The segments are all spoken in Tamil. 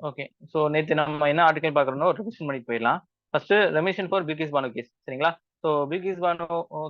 ஓகே. ஸோ நேத்து நம்ம என்ன ஆர்டிகல் பார்க்குறோம்னா ஒரு ரிவிஷன் பண்ணிட்டு போயிடலாம். First remission for Bilkis Bano case சரிங்களா? ஸோ பில்கிஸ் பானு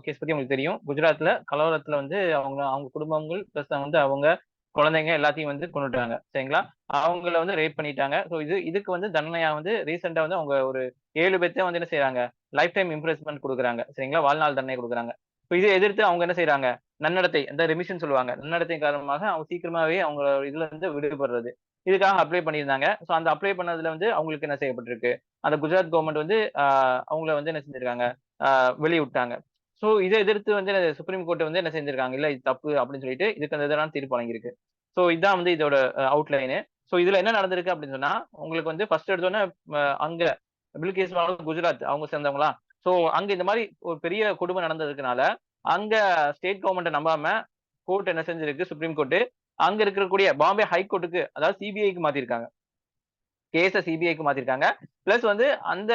கேஸ் பத்தி உங்களுக்கு தெரியும். குஜராத்ல கலவரத்துல வந்து அவங்க அவங்க குடும்பங்கள் பிளஸ் வந்து அவங்க குழந்தைங்க எல்லாத்தையும் வந்து கொண்டுட்டாங்க சரிங்களா? அவங்கள வந்து ரேப் பண்ணிட்டாங்க. ஸோ இதுக்கு வந்து தண்டனையா வந்து ரீசெண்டா வந்து அவங்க ஒரு 7 பேர்த்த வந்து என்ன செய்றாங்க? லைஃப் டைம் இம்ப்ரிசன்மென்ட் குடுக்குறாங்க சரிங்களா? வாழ்நாள் தண்டனை குடுக்குறாங்க. இப்போ இதை எதிர்த்து அவங்க என்ன செய்றாங்க? நன்னடத்தை அந்த ரெமிஷன் சொல்லுவாங்க. நன்னடத்தை காரணமாக அவங்க சீக்கிரமாவே அவங்க இதுல இருந்து விடுபடுறது. இதுக்காக அப்ளை பண்ணியிருந்தாங்க. ஸோ அந்த அப்ளை பண்ணதுல வந்து அவங்களுக்கு என்ன செய்யப்பட்டிருக்கு? அந்த குஜராத் கவர்ன்மெண்ட் வந்து அவங்கள வந்து என்ன செஞ்சிருக்காங்க? ஆ வெளிய விட்டாங்க. ஸோ இத எதிர்த்து வந்து சுப்ரீம் கோர்ட் வந்து என்ன செஞ்சிருக்காங்க? இல்ல இது தப்பு அப்படின்னு சொல்லிட்டு இதுக்கு அந்த எதிரான தீர்ப்பு வழங்கியிருக்கு. ஸோ இதான் வந்து இதோட அவுட்லைனு. ஸோ இதுல என்ன நடந்திருக்கு அப்படின்னு சொன்னா, உங்களுக்கு வந்து ஃபர்ஸ்ட் எடுத்தோனே அங்க பில்கிஸ் பானு குஜராத் அவங்க சேர்ந்தவங்களா? ஸோ அங்க இந்த மாரி ஒரு பெரிய கொடுமை நடந்ததுக்குனால, அங்க ஸ்டேட் கவர்ன்மெண்ட்ட நம்பாம கோர்ட் என்ன செஞ்சிருக்கு சுப்ரீம் கோர்ட் அங்க இருக்கக்கூடிய பாம்பே ஹைகோர்ட்டுக்கு அதாவது சிபிஐக்கு மாத்திருக்காங்க. கேஸ சிபிஐக்கு மாத்திருக்காங்க. பிளஸ் வந்து அந்த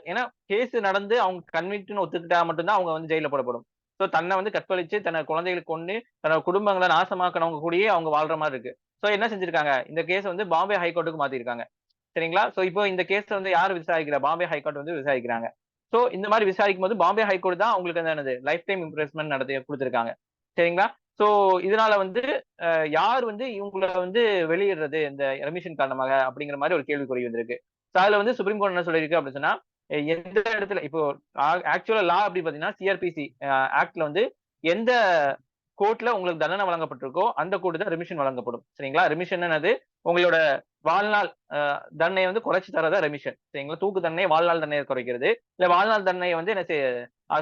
ஏன்னா கேஸ் நடந்து அவங்க கன்விக்ட்ன்னு ஒத்துக்கிட்டா மட்டும் தான் அவங்க வந்து ஜெயில்ல போடப்படும். சோ தன்னை வந்து கற்பழிச்சு, தன்னோட குழந்தைகள கொன்னு, தன்னோட குடும்பங்கள நாசமாக்குனவங்க கூடயே அவங்க வாழ்ற மாரி இருக்கு. சோ என்ன செஞ்சிருக்காங்க? இந்த கேஸ வந்து பாம்பே ஹைகோர்ட்டுக்கு மாத்திருக்காங்க. சரிங்களா? சோ இப்போ இந்த கேஸ வந்து யாரு விசாரிக்கிறா? பாம்பே ஹைகோர்ட் வந்து விசாரிக்கிறாங்க. சோ இந்த மாரி விசாரிக்கும்போது பாம்பே ஹைகோர்ட் தான் அவங்களுக்கு வந்து என்னது லைஃப் டைம் இம்ப்ரிசன்மென்ட் நடத்தி குடுத்திருக்காங்க. சரிங்களா? சோ இதனால வந்து யார் வந்து இவங்கள வந்து வெளியிடுறது இந்த ரெமிஷன் காரணமாக அப்படிங்கிற மாதிரி ஒரு கேள்விக்குறி வந்திருக்கு. So அதுல வந்து சுப்ரீம் கோர்ட் என்ன சொல்லியிருக்கு அப்படின்னு சொன்னா, எந்த இடத்துல இப்போ ஆக்சுவலா லா அப்படி பாத்தீங்கன்னா சிஆர்பிசி ஆக்ட்ல வந்து எந்த கோர்ட்ல உங்களுக்கு தண்டனை வழங்கப்பட்டிருக்கோ அந்த கோர்ட் தான் ரெமிஷன் வழங்கப்படும். சரிங்களா? ரெமிஷன் என்னது? உங்களோட வாழ்நாள் தண்டனையை வந்து குறைச்சு தரதா ரெமிஷன். சரிங்களா? தூக்கு தண்டனை வாழ்நாள் தண்டனையை குறைக்கிறது. இல்ல வாழ்நாள் தண்டனையை வந்து என்ன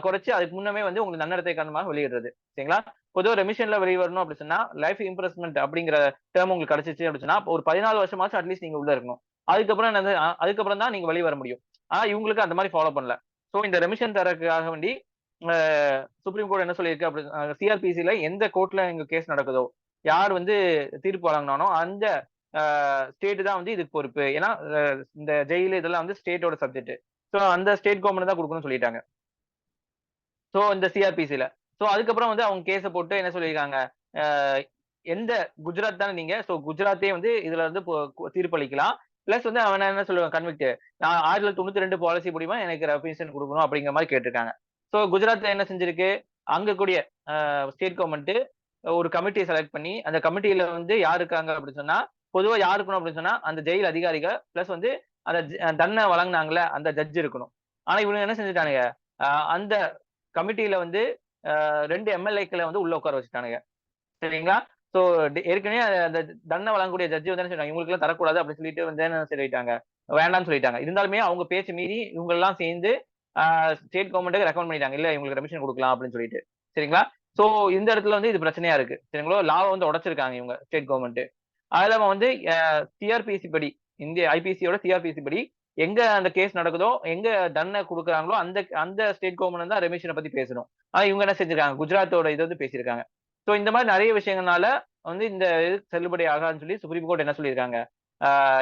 குறைச்சு அதுக்கு முன்னமே வந்து உங்களுக்கு நன்னடத்தை காரணமாக வெளியிடுறது. சரிங்களா? பொதுவா ரெமிஷன்ல வெளிய வரணும் அப்படி சொன்னா, லைஃப் இம்ப்ரிசன்மென்ட் அப்படிங்கிற டெர்ம் உங்களுக்கு கிடைச்சுச்சு அப்படி சொன்னா, ஒரு 14 வருஷமாச்சும் அட்லீஸ்ட் நீங்க உள்ள இருக்கணும். அதுக்கப்புறம் என்னது அதுக்கப்புறம் தான் நீங்க வெளிய வர முடியும். ஆனா இவங்களுக்கு அந்த மாரி ஃபாலோ பண்ணல. சோ இந்த ரெமிஷன் தர்றதுக்காக வேண்டி அ சுப்ரீம் கோர்ட் என்ன சொல்லியிருக்கு அப்படி சிஆர்பிசில எந்த கோர்ட்ல இங்க கேஸ் நடக்குதோ, யார் வந்து தீர்ப்பு வழங்குனானோ அந்த அ ஸ்டேட் தான் வந்து இதுக்கு பொறுப்பு. ஏன்னா இந்த ஜெயில் இதெல்லாம் வந்து ஸ்டேட்டோட சப்ஜெக்ட். சோ அந்த ஸ்டேட் கவர்ன்மெண்ட் தான் குடுக்கணும்னு சொல்லிட்டாங்க. சோ இந்த சிஆர்பிசில. சோ அதுக்கப்புறம் வந்து அவங்க கேஸ போட்டு என்ன சொல்லியிருக்காங்க, அ எந்த குஜராத் தானே நீங்க. சோ குஜராத்தே வந்து இதுல வந்து தீர்ப்பளிக்கலாம். பிளஸ் வந்து அவன் என்ன சொல்லுவான் கன்விக்ட். நான் 1992 பாலிசி மூலியமா எனக்கு ரெப்ரசன்ட் குடுக்கணும் அப்படிங்கிற மாரி கேட்டிருக்காங்க. சோ குஜராத் என்ன செஞ்சிருக்கு, அங்க கூடிய ஸ்டேட் கவர்ன்மென்ட் ஒரு கமிட்டிய செலக்ட் பண்ணி, அந்த கமிட்டில வந்து யார் இருக்காங்க அப்படின்னு சொன்னா, பொதுவா யார் இருக்கணும் அப்படின்னு சொன்னா, அந்த ஜெயில் அதிகாரிகள் பிளஸ் வந்து அந்த தண்டனை வழங்குனாங்கல்ல, அந்த ஜட்ஜ் இருக்கணும். ஆனா இவனுங்க என்ன செஞ்சுட்டானுங்க, அந்த கமிட்டில வந்து 2 எம்எல்ஏக்கள வந்து உள்ள உட்கார வச்சுட்டானுங்க. சரிங்களா? சோ ஏற்கனவே அந்த தண்டனை வழங்கக்கூடிய ஜட்ஜ் வந்து என்ன சொல்றாங்க, இவங்களுக்கெல்லாம் தரக்கூடாது அப்படின்னு சொல்லிட்டு வந்து என்ன சொல்லிட்டாங்க, வேண்டாம்னு சொல்லிட்டாங்க. இருந்தாலுமே அவங்க பேச்ச மீறி இவங்க எல்லாம் சேர்ந்து ஆ ஸ்டேட் கவர்ன்மென்ட்க்கு ரெக்கமெண்ட் பண்ணிட்டாங்க. இல்ல இவங்களுக்கு ரெமிஷன் குடுக்கலாம் அப்படின்னு சொல்லிட்டு. சரிங்களா? சோ இந்த இடத்துல வந்து இது பிரச்சனையா இருக்கு. சரிங்களா? லாவ வந்து உடைச்சிருக்காங்க இவங்க ஸ்டேட் கவர்ன்மென்ட். அது இல்லாம வந்து சிஆர்பிசி படி இந்திய ஐபிசியோட சிஆர்பிசி படி எங்க அந்த கேஸ் நடக்குதோ, எங்க தண்டனை குடுக்குறாங்களோ அந்த அந்த ஸ்டேட் கவர்ன்மெண்ட் தான் ரெமிஷன பத்தி பேசணும். ஆனா இவங்க என்ன செஞ்சிருக்காங்க, குஜராத்தோட இத வந்து பேசியிருக்காங்க. சோ இந்த மாரி நெறைய விஷயங்கள்னால வந்து இந்த இது செல்லுபடி ஆகாதுன்னு சொல்லி சுப்ரீம் கோர்ட் என்ன சொல்லியிருக்காங்க,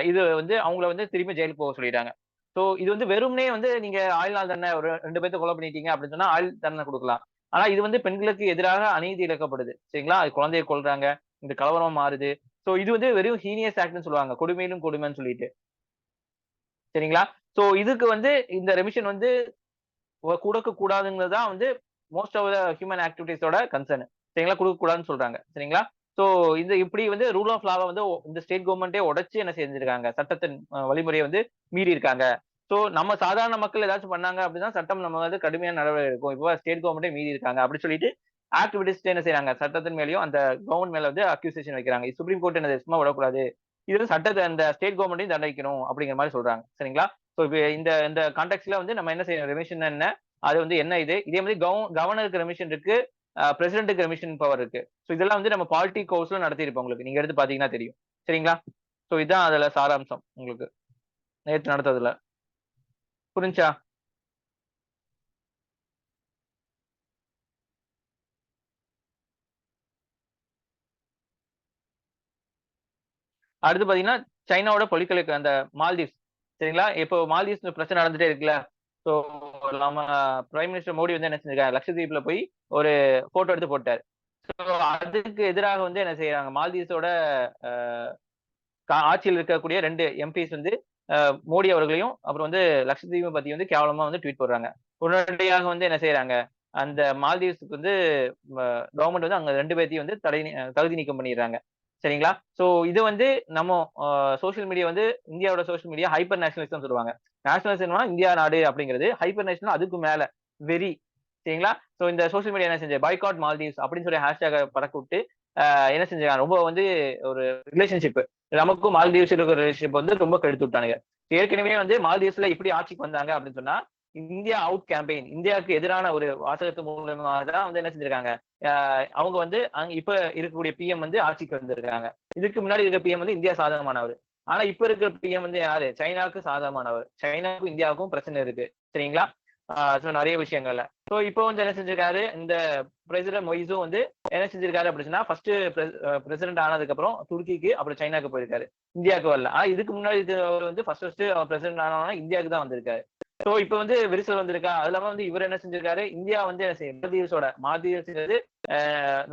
இது வந்து அவங்கள வந்து திரும்பி ஜெயிலுக்கு போக சொல்லிட்டாங்க. சோ இது வந்து வெறுமனே வந்து நீங்க ஆயுள் நாள் தண்டனை ஒரு 2 பேத்த கொலை பண்ணிட்டீங்க அப்படின்னு சொன்னா ஆயுள் தண்டனை குடுக்கலாம். ஆனா இது வந்து பெண்களுக்கு எதிராக அநீதி இழைக்கப்படுது. சரிங்களா? அது குழந்தைய கொல்றாங்க. இந்த கலவரமா மாறுது. சோ இது வந்து வெறும் ஹீனியஸ் ஆக்ட்ன்னு சொல்லுவாங்க. கொடுமையிலும் கொடுமைன்னு சொல்லிட்டு. சரிங்களா? சோ இதுக்கு வந்து இந்த ரெமிஷன் வந்து குடுக்க கூடாதுங்கிறது தான் வந்து மோஸ்ட் ஆஃப் த ஹியூமன் ஆக்டிவிட்டீஸோட கன்சர்ன். சரிங்களா? குடுக்கக் கூடாதுன்னு சொல்றாங்க. சரிங்களா? சோ இது இப்படி வந்து ரூல் ஆஃப் லாவ வந்து இந்த ஸ்டேட் கவர்ன்மென்ட்டே உடைச்சு என்ன செஞ்சிருக்காங்க, சட்டத்தின் வழிமுறைய வந்து மீறி இருக்காங்க. சோ நம்ம சாதாரண மக்கள் ஏதாச்சும் பண்ணாங்க அப்படின்னா சட்டம் நம்ம வந்து கடுமையான நடவடிக்கை எடுக்கும். இப்போ ஸ்டேட் கவர்ன்மென்ட்டே மீறி இருக்காங்க. அப்படி சொல்லிட்டு ஆக்ட் விதிச்சுட்டு என்ன செய்றாங்க, சட்டத்தின் மேலயும் அந்த கவர்ன்மென்ட் மேல வந்து அக்யூசேஷன் வைக்கிறாங்க. சுப்ரீம் கோர்ட் என்னது சும்மா விடக்கூடாது. இது வந்து சட்டத்த அந்த ஸ்டேட் கவர்ன்மென்ட்டையும் தண்டிக்கணும் அப்படிங்கிற மாரி சொல்றாங்க. சரிங்களா? சோ இப்ப இந்த இந்த கான்டெக்ஸ்ட்ல வந்து நம்ம என்ன செய்யணும், ரெமிஷன் என்ன? அது வந்து என்ன இது? இதே மாரி கவர்னருக்கு ரெமிஷன் இருக்கு. பிரசிடென்ட்க்கு ரெமிஷன் பவர் இருக்கு. சோ இதெல்லாம் வந்து நம்ம பாலிட்டி கோர்ஸ்ல நடத்தியிருப்போம் உங்களுக்கு. நீங்க எடுத்து பார்த்தீங்கன்னா தெரியும். சரிங்களா? சோ இதான் அதுல சாராம்சம் உங்களுக்கு. நேத்து நடந்ததுல. புரிஞ்சுச்சா? அடுத்து பார்த்தீங்கன்னா, சைனாவோட பொலிட்டிக்கல் அந்த மால்தீவ்ஸ். சரிங்களா? இப்போ மால்தீவ்ஸ்ல பிரச்சனை நடந்துட்டே இருக்குல்ல. சோ நம்ம பிரைம் மினிஸ்டர் மோடி வந்து என்ன செஞ்சிருக்காரு, லட்சத்தீப்ல போய் ஒரு போட்டோ எடுத்து போட்டாரு. சோ அதுக்கு எதிராக வந்து என்ன செய்றாங்க, மால்தீவ்ஸோட அ ஆட்சியில் இருக்கக்கூடிய 2 எம்பிஸ் வந்து மோடி அவர்களையும் அப்புறம் வந்து லட்சத்தீவை பத்தி வந்து கேவலமா வந்து ட்வீட் போடுறாங்க. உடனடியாக வந்து என்ன செய்யறாங்க, அந்த மால்தீவ்ஸ்க்கு வந்து கவர்மெண்ட் வந்து அங்க 2 பேத்தையும் வந்து தகுதி நீக்கம் பண்ணிடுறாங்க. சரிங்களா? சோ இது வந்து நம்ம சோசியல் மீடியா வந்து இந்தியாவோட சோசியல் மீடியா ஹைப்பர் நேஷனலிசம் சொல்லுவாங்க. நேஷனலிசம்னா இந்தியா நாடு அப்படிங்கிறது. ஹைப்பர் நேஷனல் அதுக்கு மேல வெறி. சரிங்களா? சோ இந்த சோசியல் மீடியா என்ன செஞ்சது, பாய்காட் மால்தீவ்ஸ் அப்படின்னு சொல்லி ஹேஷ்டேக பறக்க விட்டு என்ன செஞ்சாங்க, ரொம்ப வந்து ஒரு ரிலேஷன்ஷிப் நமக்கும் மால்தீவ்ஸ் இருக்கிற ரிலேஷன்ஷிப் வந்து ரொம்ப கெடுத்து விட்டானுங்க. ஏற்கனவே வந்து மால்தீவ்ஸ்ல இப்படி ஆட்சிக்கு வந்தாங்க அப்படின்னு சொன்னா, இந்தியா அவுட் கேம்பெயின், இந்தியாவுக்கு எதிரான ஒரு வாசகத்து மூலமா தான் வந்து என்ன செஞ்சிருக்காங்க, அவங்க வந்து அங்க இப்ப இருக்கக்கூடிய பிஎம் வந்து ஆட்சிக்கு வந்திருக்காங்க. இதுக்கு முன்னாடி இருக்க பிஎம் வந்து இந்தியா சாதகமானவர். ஆனா இப்ப இருக்கிற பிஎம் வந்து யாரு, சைனாவுக்கு சாதகமானவர். சைனாவுக்கும் இந்தியாவுக்கும் பிரச்சனை இருக்கு. சரிங்களா? நிறைய விஷயங்கள்ல. சோ இப்போ வந்து என்ன செஞ்சிருக்காரு, இந்த பிரசிடென்ட் மொய்ஸும் வந்து என்ன செஞ்சிருக்காரு அப்படின்னா, ஃபர்ஸ்ட் பிரசிடென்ட் ஆனதுக்கு அப்புறம் துருக்கிக்கு அப்புறம் சைனாக்கு போயிருக்காரு. இந்தியாவுக்கு வரல. ஆனா இதுக்கு முன்னாடி அவர் வந்து ஃபர்ஸ்ட் பிரசிடென்ட் ஆனவனா இந்தியாவுக்கு தான் வந்திருக்காரு. சோ இப்ப வந்து விரிசல் வந்திருக்கா. அது இல்லாம வந்து இவர் என்ன செஞ்சிருக்காரு, இந்தியா வந்து என்ன செய்யும், மால்தீவ்ஸ்ங்கிறது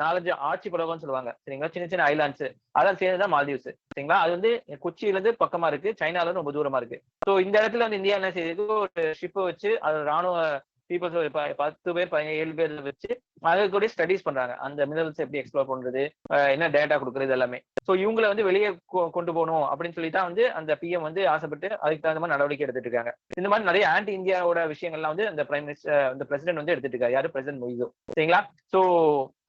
4, 5 ஆட்சி படகுன்னு சொல்லுவாங்க. சரிங்களா? சின்ன சின்ன ஐலாண்ட்ஸ் அதெல்லாம் சேர்ந்துதான் மால்தீவ்ஸ். சரிங்களா? அது வந்து கொச்சியில இருந்து பக்கமா இருக்கு, சைனால இருந்து ரொம்ப தூரமா இருக்கு. சோ இந்த இடத்துல வந்து இந்தியா என்ன செய்யுது, ஒரு ஷிப் வச்சு அது ராணுவ பீப்புள்ஸ் 10 பேர் 17 பேர் வச்சு அதை கூட ஸ்டடிஸ் பண்றாங்க. அந்த மினரல்ஸ் எப்படி எக்ஸ்ப்ளோர் பண்றது, என்ன டேட்டா கொடுக்குறது எல்லாமே. சோ இவங்களை வந்து வெளியே கொண்டு போகணும் அப்படின்னு சொல்லி தான் வந்து அந்த பிஎம் வந்து ஆசைப்பட்டு அதுக்கு தகுந்த மாதிரி நடவடிக்கை எடுத்துட்டு இருக்காங்க. இந்த மாதிரி நிறைய ஆன்டி இந்தியாவோட விஷயங்கள்லாம் வந்து அந்த பிரைம் மினிஸ்டர், அந்த பிரசிடென்ட் வந்து எடுத்துட்டு இருக்காரு. யாரு, பிரசிடென்ட் மொய்சோ. சரிங்களா? சோ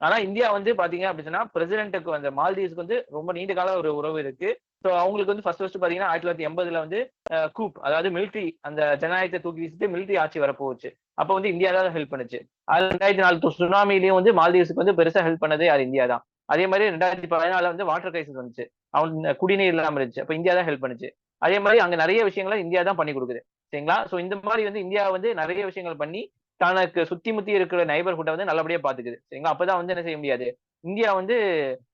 ஆனா இந்தியா வந்து பாத்தீங்க அப்படின்னா பிரசிடென்ட்டுக்கு அந்த மால்தீவ்ஸ்க்கு வந்து ரொம்ப நீண்ட கால ஒரு உறவு இருக்கு. சோ அவங்களுக்கு வந்து ஃபர்ஸ்ட் பாத்தீங்கன்னா 1980ல வந்து கூப், அதாவது மிலிட்டரி, அந்த ஜனநாயகத்தை தூக்கி வீசிட்டு மிலிட்டரி ஆட்சி வரப்போச்சு. அப்ப வந்து இந்தியா தான் ஹெல்ப் பண்ணுச்சு. அது 2004 சுனாமிலையும் வந்து மால்தீவ்ஸ்க்கு வந்து பெருசா ஹெல்ப் பண்ணதே அது இந்தியா தான். அதே மாதிரி 2014 வந்து வாட்டர் கிரைசிஸ் வந்துச்சு. அவங்க குடிநீர் இல்லாம இருந்துச்சு. அப்ப இந்தியா தான் ஹெல்ப் பண்ணுச்சு. அதே மாதிரி அங்க நிறைய விஷயங்களை இந்தியா தான் பண்ணி கொடுக்குது. சரிங்களா? சோ இந்த மாதிரி வந்து இந்தியா வந்து நிறைய விஷயங்கள் பண்ணி தனக்கு சுத்தி முத்தி இருக்கிற நைபர்ஹுட்டை வந்து நல்லபடியா பாத்துக்குது. சரிங்களா? அப்பதான் வந்து என்ன செய்ய முடியாது, இந்தியா வந்து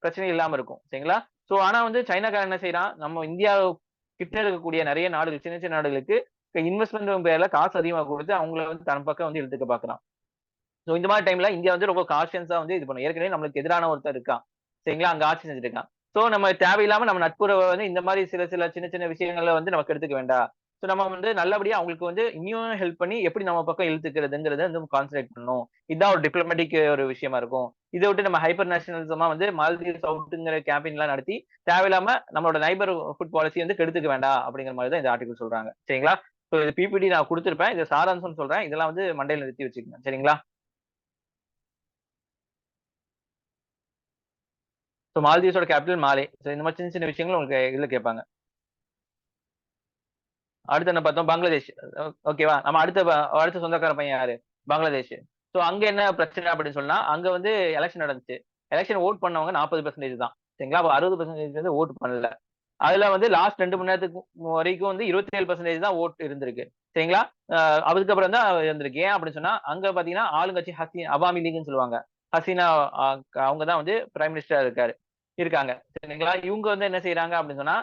பிரச்சனை இல்லாம இருக்கும். சரிங்களா? சோ ஆனா வந்து சைனாக்காரன் என்ன செய்யறான், நம்ம இந்தியா கிட்ட இருக்கக்கூடிய நிறைய நாடுகள், சின்ன சின்ன நாடுகளுக்கு இன்வெஸ்ட்மெண்ட் பேர்ல காசு அதிகமா கொடுத்து அவங்கள வந்து தன் பக்கம் வந்து இழுத்துக்க பாக்குறான். சோ இந்த மாதிரி டைம்ல இந்தியா வந்து ரொம்ப கான்ஷியஸா வந்து இது பண்ணும். ஏற்கனவே நம்மளுக்கு எதிரான ஒருத்தர் இருக்கான். சரிங்களா? அங்க ஆட்சி செஞ்சுட்டு இருக்கான். சோ நம்ம தேவையில்லாம நம்ம நட்புறவை வந்து இந்த மாதிரி சில சில சின்ன சின்ன விஷயங்கள்ல வந்து நமக்கு எடுத்துக்க வேண்டாம். சோ நம்ம வந்து நல்லபடியா அவங்களுக்கு வந்து இன்னும் ஹெல்ப் பண்ணி எப்படி நம்ம பக்கம் இழுத்துக்கிறதுங்கிறத வந்து கான்சன்ட்ரேட் பண்ணணும். இதுதான் ஒரு டிப்ளமேட்டிக் ஒரு விஷயமா இருக்கும். இதை விட்டு நம்ம ஹைப்பர் நேஷனலிசமா வந்து மால்தீவ்ஸ் அவுட்ங்கிற கேம்பெயின் எல்லாம் நடத்தி தேவையில்லாம நம்மளோட நைபர் ஃபுட் பாலிசி வந்து கெடுத்துக்க வேண்டாம் அப்படிங்கிற மாதிரி தான் இந்த ஆர்டிகல் சொல்றாங்க. சரிங்களா? சோ இது பிபிடி நான் கொடுத்திருப்பேன். இது சாராம்சம் சொல்றேன். இதெல்லாம் வந்து மண்டையில நிறுத்தி வச்சுக்கோங்க. சரிங்களா? சோ மால்தீவ்ஸோட கேபிட்டல் மாலே. சோ இந்த மாதிரி சின்ன சின்ன விஷயங்கள் உங்களுக்கு இதுல கேட்பாங்க. அடுத்து என்ன பார்த்தோம், பங்களாதேஷ். ஓகேவா? நம்ம அடுத்த சொந்தக்கார பையன் யாரு, பங்களாதேஷ். சோ அங்க என்ன பிரச்சனை அப்படின்னு சொன்னா, அங்க வந்து எலக்ஷன் நடந்துச்சு. எலக்ஷன் ஓட் பண்ணவங்க 40% தான். சரிங்களா? அப்ப 60% வந்து ஓட் பண்ணல. அதுல வந்து லாஸ்ட் 2 மணி நேரத்துக்கு வரைக்கும் வந்து 27% தான் ஓட் இருந்திருக்கு. சரிங்களா? அதுக்கப்புறம் தான் இருந்திருக்கு. ஏன் அப்படின்னு சொன்னா, அங்க பாத்தீங்கன்னா ஆளுங்கட்சி அவாமி லீக்ன்னு சொல்லுவாங்க. ஹசீனா அ அவங்க தான் வந்து பிரைம் மினிஸ்டரா இருக்காங்க. சரிங்களா? இவங்க வந்து என்ன செய்றாங்க அப்படின்னு சொன்னா,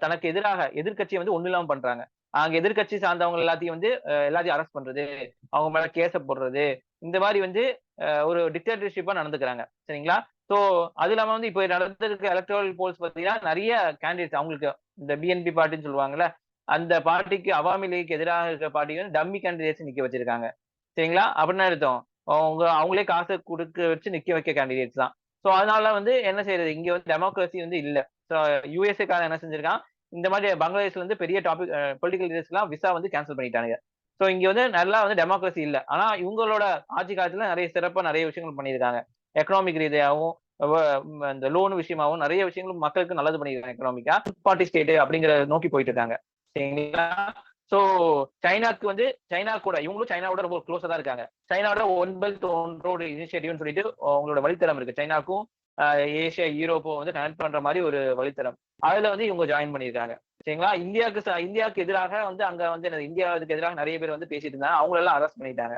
தனக்கு எதிராக எதிர்க்கட்சிய வந்து ஒண்ணும் இல்லாம பண்றாங்க. அங்க எதிர்க்கட்சி சார்ந்தவங்க எல்லாத்தையும் வந்து எல்லாத்தையும் அரெஸ்ட் பண்றது, அவங்க மேல கேஸ போடுறது, இந்த மாரி வந்து ஒரு டிக்டேட்டர்ஷிப்பா நடந்துக்கிறாங்க. சரிங்களா? சோ அது இல்லாம வந்து இப்ப நடந்திருக்க எலக்டோரல் போல்ஸ் பாத்தீங்கன்னா, நெறைய கேண்டிடேட்ஸ் அவங்களுக்கு இந்த பிஎன்பி பார்ட்டின்னு சொல்லுவாங்கல்ல, அந்த பார்ட்டிக்கு அவாமி லீக் எதிராக இருக்கிற பார்ட்டிக்கு வந்து டம்மி கேண்டிடேட்ஸ் நிக்க வச்சிருக்காங்க. சரிங்களா? அப்படின்னா அர்த்தம், அவங்களே காச குடுக்க வச்சு நிக்க வைக்க கேண்டிடேட்ஸ் தான். சோ அதனால வந்து என்ன செய்யறது? இங்க வந்து டெமோக்ரஸி வந்து இல்ல. சோ யுஎஸ்ஏ காரன் என்ன செஞ்சிருக்கான், இந்த மாதிரி பங்களாதேஷ்ல இருந்து பெரிய பொலிட்டிக்கல் லீடர்ஸ்லாம் விசா வந்து கேன்சல் பண்ணிட்டானுங்க. சோ இங்க வந்து நல்லா வந்து டெமோக்ரஸி இல்ல. ஆனா இவங்களோட ஆட்சி காலத்துல நெறைய சிறப்பா நெறைய விஷயங்கள் பண்ணியிருக்காங்க. எக்கனாமிக் ரீதியாவும், வ இந்த லோன் விஷயமாவும் நெறைய விஷயங்கள் மக்களுக்கு நல்லது பண்ணியிருக்காங்க எக்கனாமிக்கா. பார்ட்டி ஸ்டேட் அப்படிங்கிற நோக்கி போயிட்டு இருக்காங்க. சரிங்களா? சோ சைனாக்கு வந்து சைனா கூட இவங்களும் சைனாவோட ரொம்ப க்ளோஸா தான் இருக்காங்க. சைனாவோட ஒன் பெல்ட் ஒன் ரோடு இனிஷியேட்டிவ்னு சொல்லிட்டு அவங்களோட வழித்தடம் இருக்கு. சைனாக்கும் ஏசியா, யூரோப்பும் வந்து கனெக்ட் பண்ற மாதிரி ஒரு வழித்தடம். அதுல வந்து இவங்க ஜாயின் பண்ணியிருக்காங்க. சரிங்களா? இந்தியாவுக்கு எதிராக வந்து அங்க வந்து இந்தியாவுக்கு எதிராக நிறைய பேர் வந்து பேசிட்டு இருந்தாங்க. அவங்கள எல்லாம் அரெஸ்ட் பண்ணிட்டாங்க.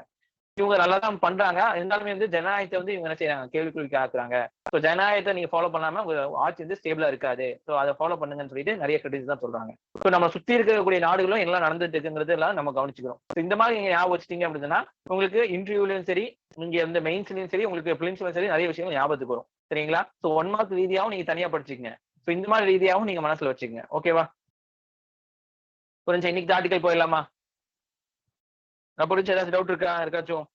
இவங்க நல்லா தான் பண்றாங்க. இருந்தாலுமே வந்து ஜனநாயகத்தை வந்து இவங்க என்ன செய்றாங்க, கேள்விக்குறிக்கு ஆக்குறாங்க. சோ ஜனநாயகத்தை நீங்க ஃபாலோ பண்ணாம உங்க ஆட்சி வந்து ஸ்டேபிளா இருக்காது. சோ அதை ஃபாலோ பண்ணுங்கன்னு சொல்லிட்டு நிறைய கிரிட்டிக்ஸ் தான் சொல்றாங்க. சோ நம்ம சுத்தி இருக்கக்கூடிய நாடுகளும் எல்லாம் நடந்துட்டு இருக்குங்கிறது எல்லாம் நம்ம கவனிச்சுக்கிறோம். இந்த மாதிரி நீங்க ஞாபகம் வச்சிட்டீங்க அப்படின்னா உங்களுக்கு இன்டர்வியூலயும் சரி, நீங்க இந்த மெயின்ஸ்லயும் சரி, உங்களுக்கு பிலிம்ஸ்லயும் சரி நிறைய விஷயங்கள் ஞாபகத்துக்கு வரும். சரிங்களா? சோ 1 மார்க் ரீதியாவும் நீங்க தனியா படிச்சுக்கங்க. ஸோ இந்த மாதிரி ரீதியாகவும் நீங்க மனசுல வச்சுக்கங்க. ஓகேவா? புரிஞ்சா இன்னைக்கு ஆர்டிகல் போயிடலாமா? நான் புரிஞ்ச ஏதாச்சும் டவுட் இருக்கா இருக்காச்சும்?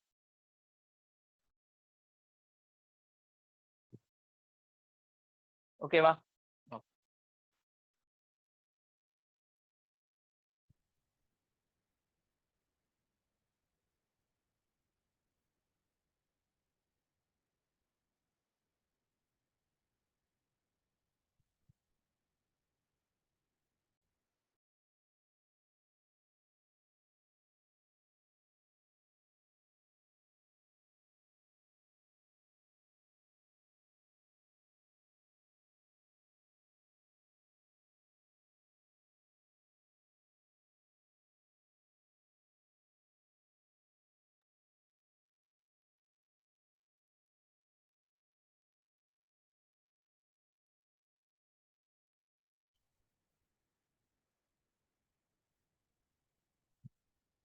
ஓகேவா?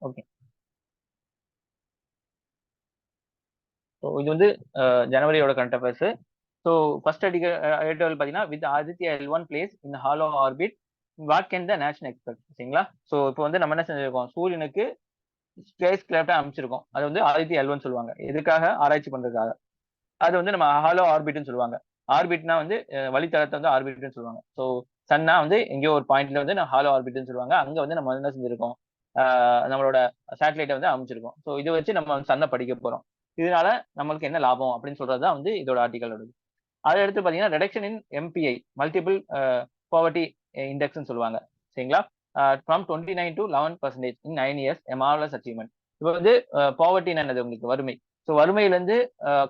ஓகே. ஸோ இது வந்து ஜனவரியோட current affairs. So first article பார்த்தீங்கன்னா, with Aditya L1 place in halo orbit what can the nation expect? சரிங்களா? ஸோ இப்போ வந்து நம்ம என்ன செஞ்சிருக்கோம், சூரியனுக்கு ஸ்பேஸ் கிராஃப்டா அமைச்சிருக்கோம். அது வந்து ஆதித்யா L1 சொல்லுவாங்க. எதுக்காக? ஆராய்ச்சி பண்றதுக்காக. அது வந்து நம்ம ஹாலோ ஆர்பிட்னு சொல்லுவாங்க. ஆர்பிட்னா வந்து வழித்தடத்தை வந்து ஆர்பிட்னு சொல்லுவாங்க. ஸோ சன்னா வந்து எங்கேயோ ஒரு பாயிண்ட்ல வந்து ஹாலோ ஆர்பிட்னு சொல்லுவாங்க. அங்க வந்து நம்ம என்ன செஞ்சிருக்கோம், நம்மளோட சேட்டலைட்டை வந்து அமைச்சிருக்கோம். ஸோ இதை வச்சு நம்ம வந்து சன்னை படிக்க போறோம். இதனால நம்மளுக்கு என்ன லாபம் அப்படின்னு சொல்றதுதான் வந்து இதோட ஆர்டிகலோட. அதை எடுத்து பாத்தீங்கன்னா, ரெடக்ஷன் இன் எம்பிஐ மல்டிபிள் பாவர்ட்டி இண்டெக்ஸ்னு சொல்லுவாங்க. சரிங்களா? From 29 to 11% in 9 years a marvellous achievement. இப்போ வந்து பாவர்ட்டி என்னது, உங்களுக்கு வறுமை. ஸோ வறுமையில இருந்து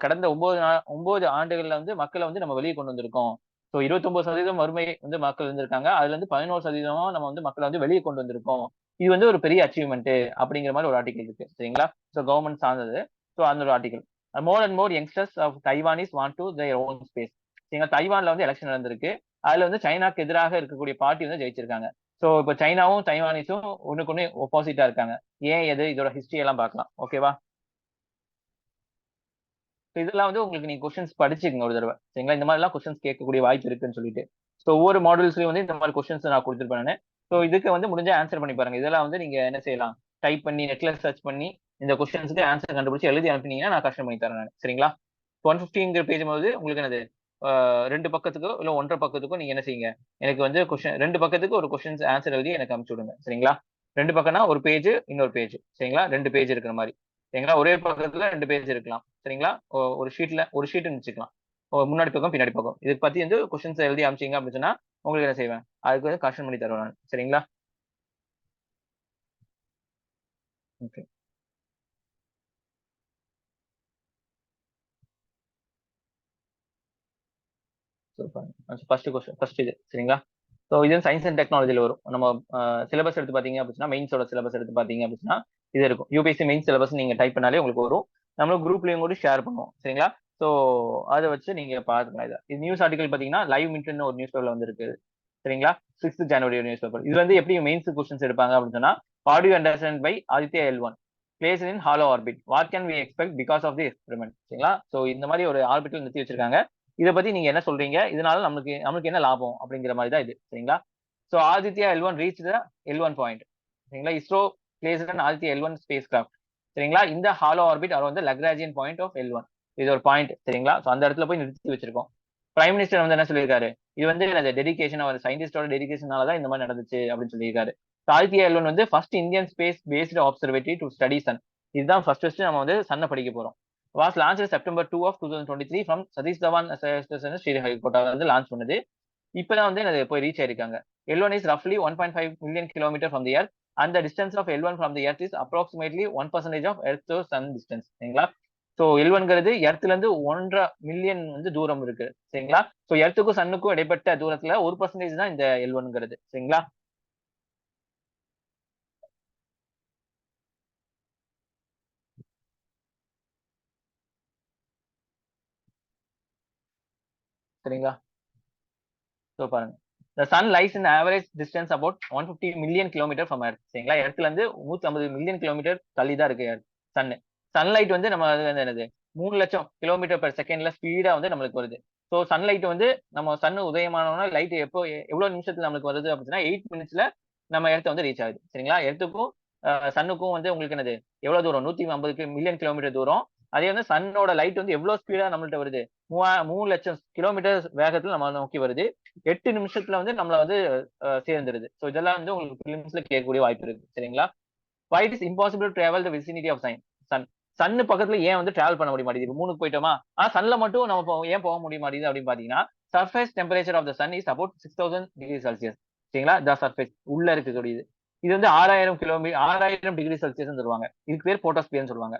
கடந்த 9 ஆண்டுகள்ல வந்து மக்களை வந்து நம்ம வெளியே கொண்டு வந்திருக்கோம். ஸோ 29% வறுமை வந்து மக்கள் இருந்திருக்காங்க. அதுல இருந்து 11% நம்ம வந்து மக்களை வந்து வெளியே கொண்டு வந்திருக்கோம். இது வந்து ஒரு பெரிய அச்சீவ்மெண்ட் அப்படிங்கிற மாதிரி ஒரு ஆர்டிகல் இருக்கு. சரிங்களா? ஸோ கவர்மெண்ட் சார்ந்தது. ஸோ அந்த ஒரு article. More and more youngsters of Taiwanese want to their own space. சரிங்களா? தைவான்ல வந்து எலெக்ஷன் நடந்திருக்கு. அதுல வந்து சைனாக்கு எதிராக இருக்கக்கூடிய பார்ட்டி வந்து ஜெயிச்சிருக்காங்க. ஸோ இப்போ சைனாவும் தைவானிஸும் ஒண்ணுக்கு ஒண்ணு ஒப்போசிட்டா இருக்காங்க. ஏன் எது இதோட ஹிஸ்டரி எல்லாம் பார்க்கலாம். ஓகேவா? இதெல்லாம் வந்து உங்களுக்கு நீங்க கொஸ்டின்ஸ் படிச்சுக்கங்க ஒரு தடவை. சரிங்களா? இந்த மாதிரி எல்லாம் கொஸ்டின்ஸ் கேட்கக்கூடிய வாய்ப்பு இருக்குன்னு சொல்லிட்டு. ஸோ ஒவ்வொரு மாடல்ஸ்லயும் வந்து இந்த மாதிரி கொஸ்டின்ஸ் நான் கொடுத்துருப்பேன் நானு. ஸோ இதுக்கு வந்து முடிஞ்சா ஆன்சர் பண்ணி பாருங்க. இதெல்லாம் வந்து நீங்க என்ன செய்யலாம், டைப் பண்ணி நெட்ல சர்ச் பண்ணி இந்த கொஸ்டின்ஸ்க்கு ஆன்சர் கண்டுபிடிச்சு எழுதி அனுப்பினீங்கன்னா நான் கஷ்டம் பண்ணி தரேன் நான். சரிங்களா? 150ங்கிற பேஜ் போது உங்களுக்கு என்னது, ரெண்டு பக்கத்துக்கோ இல்ல ஒன்றரை பக்கத்துக்கோ நீங்க என்ன செய்யுங்க, எனக்கு வந்து கொஸ்டின் ரெண்டு பக்கத்துக்கு ஒரு கொஸ்டின்ஸ் ஆன்சர் எழுதி எனக்கு அனுப்பிச்சு விடுங்க. சரிங்களா? ரெண்டு பக்கம்னா ஒரு பேஜ் இன்னொரு பேஜ். சரிங்களா? ரெண்டு பேஜ் இருக்கிற மாதிரி. சரிங்களா? ஒரே பக்கத்துல ரெண்டு பேஜ் இருக்கலாம். சரிங்களா? ஒரு ஷீட்ல ஒரு ஷீட் வச்சுக்கலாம். முன்னாடி பக்கம் பின்னாடி பக்கம் இதை பத்தி வந்து கொஸ்டின்ஸ் எழுதி அமிச்சிங்க அப்படின்னு சொன்னா உங்களுக்கு என்ன செய்வேன், அதுக்கு வந்து கஷ்டம் பண்ணி தருவேன் நான். சரிங்களா? ஓகே. ஃபர்ஸ்ட் கொஸ்டின் ஃபர்ஸ்ட் இது. சரிங்களா? ஸோ இது சயின்ஸ் அண்ட் டெக்னாலஜில வரும். நம்ம சிலபஸ் எடுத்து பாத்தீங்க அப்படின்னா, மெயின்ஸோட சிலபஸ் எடுத்து பாத்தீங்க அப்படின்னா இது இருக்கும். யூபிஎஸ்சி மெயின் சிலபஸ் நீங்க டைப் பண்ணாலே உங்களுக்கு வரும். நம்மளும் குரூப்லயும் கூட ஷேர் பண்ணுவோம். சரிங்களா? ஸோ அதை வச்சு நீங்க பாத்துக்கலாம். இது நியூஸ் ஆர்டிகல் பாத்தீங்கன்னா லைவ் மின்ட்னு ஒரு நியூஸ் பேப்பர்ல வந்திருக்கு. சரிங்களா? 6th ஜனவரி நியூஸ் பேப்பர். இது வந்து எப்படி மெயின்ஸ் கொஸ்டின்ஸ் எடுப்பாங்க அப்படின்னு சொன்னா, audio understand by Aditya L1 place in halo orbit what can we expect because of the experiment. சரிங்களா? ஸோ இந்த மாதிரி ஒரு ஆர்பிட்டல் நிறுத்தி வச்சிருக்காங்க. இதை பத்தி நீங்க என்ன சொல்றீங்க, இதனால நமக்கு நமக்கு என்ன லாபம் அப்படிங்கிற மாதிரி தான் இது. சரிங்களா? So Aditya L1 reach the L1 point. சரிங்களா? ISRO placed Aditya L1 spacecraft. சரிங்களா? இந்த ஹாலோ ஆர்பிட் அவர் வந்து லக்ராஜியன் பாயிண்ட் ஆஃப் L1. இது ஒரு பாயிண்ட். சரிங்களா? ஸோ அந்த இடத்துல போய் நிறுத்தி வச்சிருக்கோம். பிரைம் மினிஸ்டர் வந்து என்ன சொல்லியிருக்காரு, இது வந்து டெடிகேஷன், அவர் சயின்டிஸ்டோட டெடிகேஷனால தான் இந்த மாதிரி நடந்துச்சு அப்படின்னு சொல்லியிருக்காரு. ஆதித்யா L1 வந்து first Indian space based observatory to study sun. இதுதான் ஃபர்ஸ்ட் நம்ம வந்து சன்னை படிக்க போறோம். Was launch September 2 of 2023 from Satish Dhawan Sriharikota வந்து லான்ச் பண்ணுது. இப்பதான் வந்து அது போய் ரீச் ஆயிருக்காங்க. L1 is roughly 1.5 million kilometer from the earth and the distance of L1 from the earth is approximately 1% of earth to sun distance. சரிங்களா? சோ L1ங்கிறது எர்த்ல இருந்து 1.5 மில்லியன் வந்து தூரம் இருக்கு. சரிங்களா? சோ எர்த்துக்கும் சன்னுக்கும் இடைப்பட்ட தூரத்துல 1% தான் இந்த L1ங்கிறது. சரிங்களா? சரிங்களா? சோ பாருங்க. The sun lies in average distance about 150 million kilometer from earth. சரிங்களா? எர்த்ல இருந்து 150 மில்லியன் கிலோமீட்டர் தள்ளி தான் இருக்கு சன். சன்லைட் வந்து நம்ம அது வந்து என்னது 3 லட்சம் கிலோமீட்டர் பெர் செகண்ட்ல ஸ்பீடா வந்து நம்மளுக்கு வருது. ஸோ சன்லைட் வந்து நம்ம சன் உதயமானோம்னா லைட் எப்போ எவ்வளவு நிமிஷத்துல நம்மளுக்கு வருது அப்படின்னா 8 மினிட்ஸ்ல நம்ம இடத்த வந்து ரீச் ஆகுது. சரிங்களா? எர்த்துக்கும் சன்னுக்கும் வந்து உங்களுக்கு என்னது எவ்வளவு தூரம்? 150 மில்லியன் கிலோமீட்டர் தூரம். அதே வந்து சன்னோட லைட் வந்து எவ்வளவு ஸ்பீடா நம்மள்ட்ட வருது? 3 லட்சம் கிலோமீட்டர் வேகத்துல நம்ம நோக்கி வருது. 8 நிமிஷத்துல வந்து நம்மள வந்து சேர்ந்துருது. ஸோ இதெல்லாம் வந்து உங்களுக்கு பிலிம்ஸ்ல கேட்கக்கூடிய வாய்ப்பு இருக்கு. சரிங்களா? Why it is impossible to travel the vicinity of sun. Sun பக்கத்துல ஏன் வந்து டிராவல் பண்ண முடிய மாட்டேங்குது? மூணுக்கு போயிட்டோமா? ஆனா சன்ல மட்டும் நம்ம ஏன் போக முடிய மாட்டேங்குது அப்படின்னு பாத்தீங்கன்னா, surface temperature of the sun is about 6000 degree Celsius. சரிங்களா? த சர்ஃபேஸ் உள்ள இருக்கக்கூடியது. இது வந்து 6000 டிகிரி செல்சியஸ் சொல்லுவாங்க. இதுக்கு பேர் போட்டோஸ்பியர்னு சொல்லுவாங்க.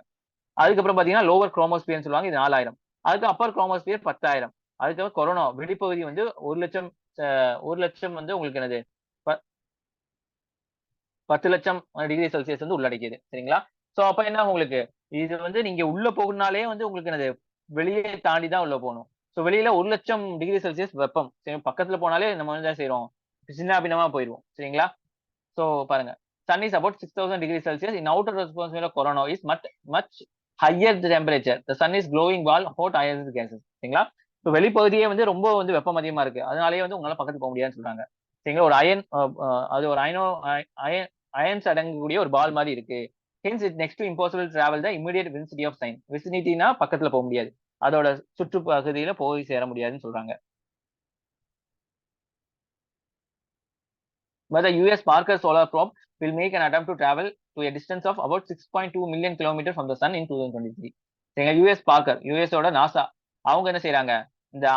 அதுக்கப்புறம் பாத்தீங்கன்னா லோவர் குரோமோஸ்பியர்னு சொல்லுவாங்க. இது 4000. அதுக்கு அப்பர் குரோமோஸ்பியர் 10,000. அதுக்கப்புறம் கொரோனா வெளிப்பகுதி வந்து 1 லட்சம் 1 லட்சம் வந்து உங்களுக்கு என்னது 10 லட்சம் டிகிரி செல்சியஸ் வந்து உள்ளடக்கியது. சரிங்களா? சோ அப்ப என்ன உங்களுக்கு இது வந்து நீங்க உள்ள போகணும்னாலே வந்து உங்களுக்கு என்னது வெளியே தாண்டி தான் உள்ள போகணும். சோ வெளியில 1 லட்சம் டிகிரி செல்சியஸ் வெப்பம். சரி பக்கத்துல போனாலே நம்ம வந்து என்ன செய்றோம்? சின்னாபின்னமா போயிருவோம். சரிங்களா? சோ பாருங்க. Sun is about 6000 degrees Celsius. In outer atmosphere of corona is much higher the temperature. The sun is glowing ball, hot ionized gases. சரிங்களா? இப்போ வெளிப்பகுதியே வந்து ரொம்ப வந்து வெப்பம் அதிகமா இருக்கு. அதனாலேயே வந்து உங்களால பக்கத்துக்கு போக முடியாதுன்னு சொல்றாங்க. சரிங்களா? ஒரு அது ஒரு அயன்ஸ் அடங்கக்கூடிய ஒரு பால் மாதிரி இருக்கு. Hence it next to impossible to travel the immediate vicinity of sign. Vicinityனா பக்கத்துல போக முடியாது. அதோட சுற்று பகுதியில போய் சேர முடியாதுன்னு சொல்றாங்க. But the US Parker Solar Probe will make an attempt to travel to a distance of about 6.2 million kilometers from the sun in 2023. எங்க யூஎஸ் பார்க்கர் யூஎஸோட நாசா அவங்க என்ன செய்யறாங்க இந்த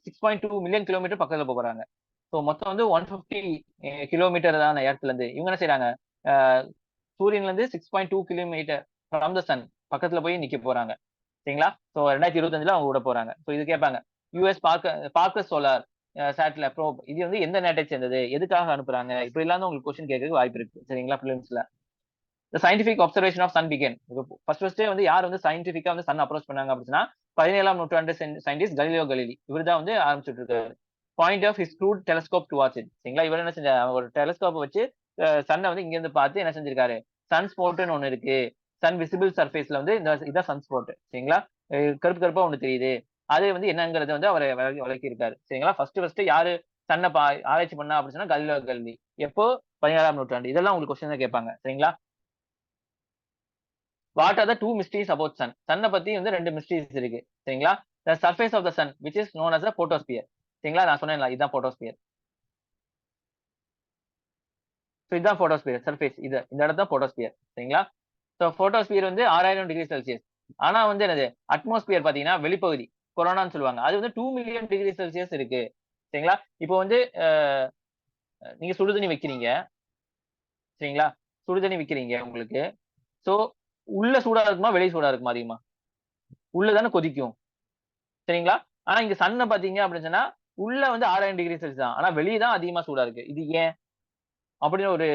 6.2 மில்லியன் கிலோமீட்டர் பக்கத்துல போறாங்க. ஸோ மொத்தம் வந்து 150 கிலோமீட்டர் தான இடத்துல இருந்து இவங்க என்ன செய்யறாங்க சூரியன்ல இருந்து 6.2 கிலோமீட்டர் ஃப்ரம் த சன் பக்கத்துல போய் நிக்க போறாங்க. சரிங்களா? ஸோ 2025 அவங்க விட போறாங்க. ஸோ இது கேட்பாங்க US Parker solar satellite probe இது வந்து எந்த நேட்டை சேர்ந்தது எதுக்காக அனுப்புறாங்க இப்படி எல்லாம் உங்களுக்கு கொஸ்டின் கேட்கறதுக்கு வாய்ப்பு இருக்கு. சரிங்களா? பிலிம்ஸ்ல the scientific observation of sun began. First வந்து யார் வந்து சயின்டிபிக்கா வந்து சன் அப்ரோச் பண்ணாங்க அப்படின்னா 17ஆம் நூற்றாண்டு சயின்டிஸ்ட் கலிலியோ கலிலி இவர் தான் வந்து ஆரம்பிச்சுட்டு இருக்காரு. Point of his crude telescope to watch it. சரிங்களா? இவர் என்ன செஞ்ச ஒரு டெலஸ்கோப் வச்சு சன்னை வந்து இங்க இருந்து பார்த்து என்ன செஞ்சிருக்காரு சன் ஸ்பாட்னு ஒண்ணு இருக்கு. சன் விசிபிள் சர்ஃபேஸ்ல வந்து இதான் சன் ஸ்பாட். சரிங்களா? கருப்பு கருப்பா ஒண்ணு தெரியுது. அது வந்து என்னங்கிறது வந்து அவர் விளக்கி இருக்காரு. சரிங்களா? ஃபர்ஸ்ட் யாரு சன்னை ஆராய்ச்சி பண்ணா அப்படின்னு சொன்னா கலிலியோ கலிலி. எப்போ 17ஆம் நூற்றாண்டு. இதெல்லாம் உங்களுக்கு கொஸ்டின் தான் கேட்பாங்க. சரிங்களா? What are the two mysteries about sun? சன்னை பத்தி வந்து 2 மிஸ்ட்ரீஸ் இருக்கு. சரிங்களா? The surface of the sun which is known as a photosphere. சரிங்களா? நான் சொன்னேன்ல இதுதான் போட்டோஸ்பியர். ஸோ இதுதான் போட்டோஸ்பியர் சர்ஃபேஸ். இந்த இடத்துல போட்டோஸ்பியர். சரிங்களா? ஸோ போட்டோஸ்பியர் வந்து 6000 டிகிரி செல்சியஸ். ஆனா வந்து என்னது அட்மாஸ்பியர் பாத்தீங்கன்னா வெளிப்பகுதி கொரோனான்னு சொல்லுவாங்க. அது வந்து 2 மில்லியன் டிகிரி செல்சியஸ் இருக்கு. சரிங்களா? இப்போ வந்து நீங்க சுடுதண்ணி வைக்கிறீங்க. சரிங்களா? சுடுதண்ணி வைக்கிறீங்க உங்களுக்கு. சோ உள்ள சூடா இருக்குமா வெளியே சூடா இருக்குமா அதிகமா? உள்ள தானே கொதிக்கும். சரிங்களா? ஆனா இங்க சன்ன பாத்தீங்க அப்படின்னு சொன்னா உள்ள வந்து 6000 டிகிரி செல்சியஸ் தான். ஆனா வெளியே தான் அதிகமா சூடா இருக்கு. இது ஏன் அப்படின்னு ஒரு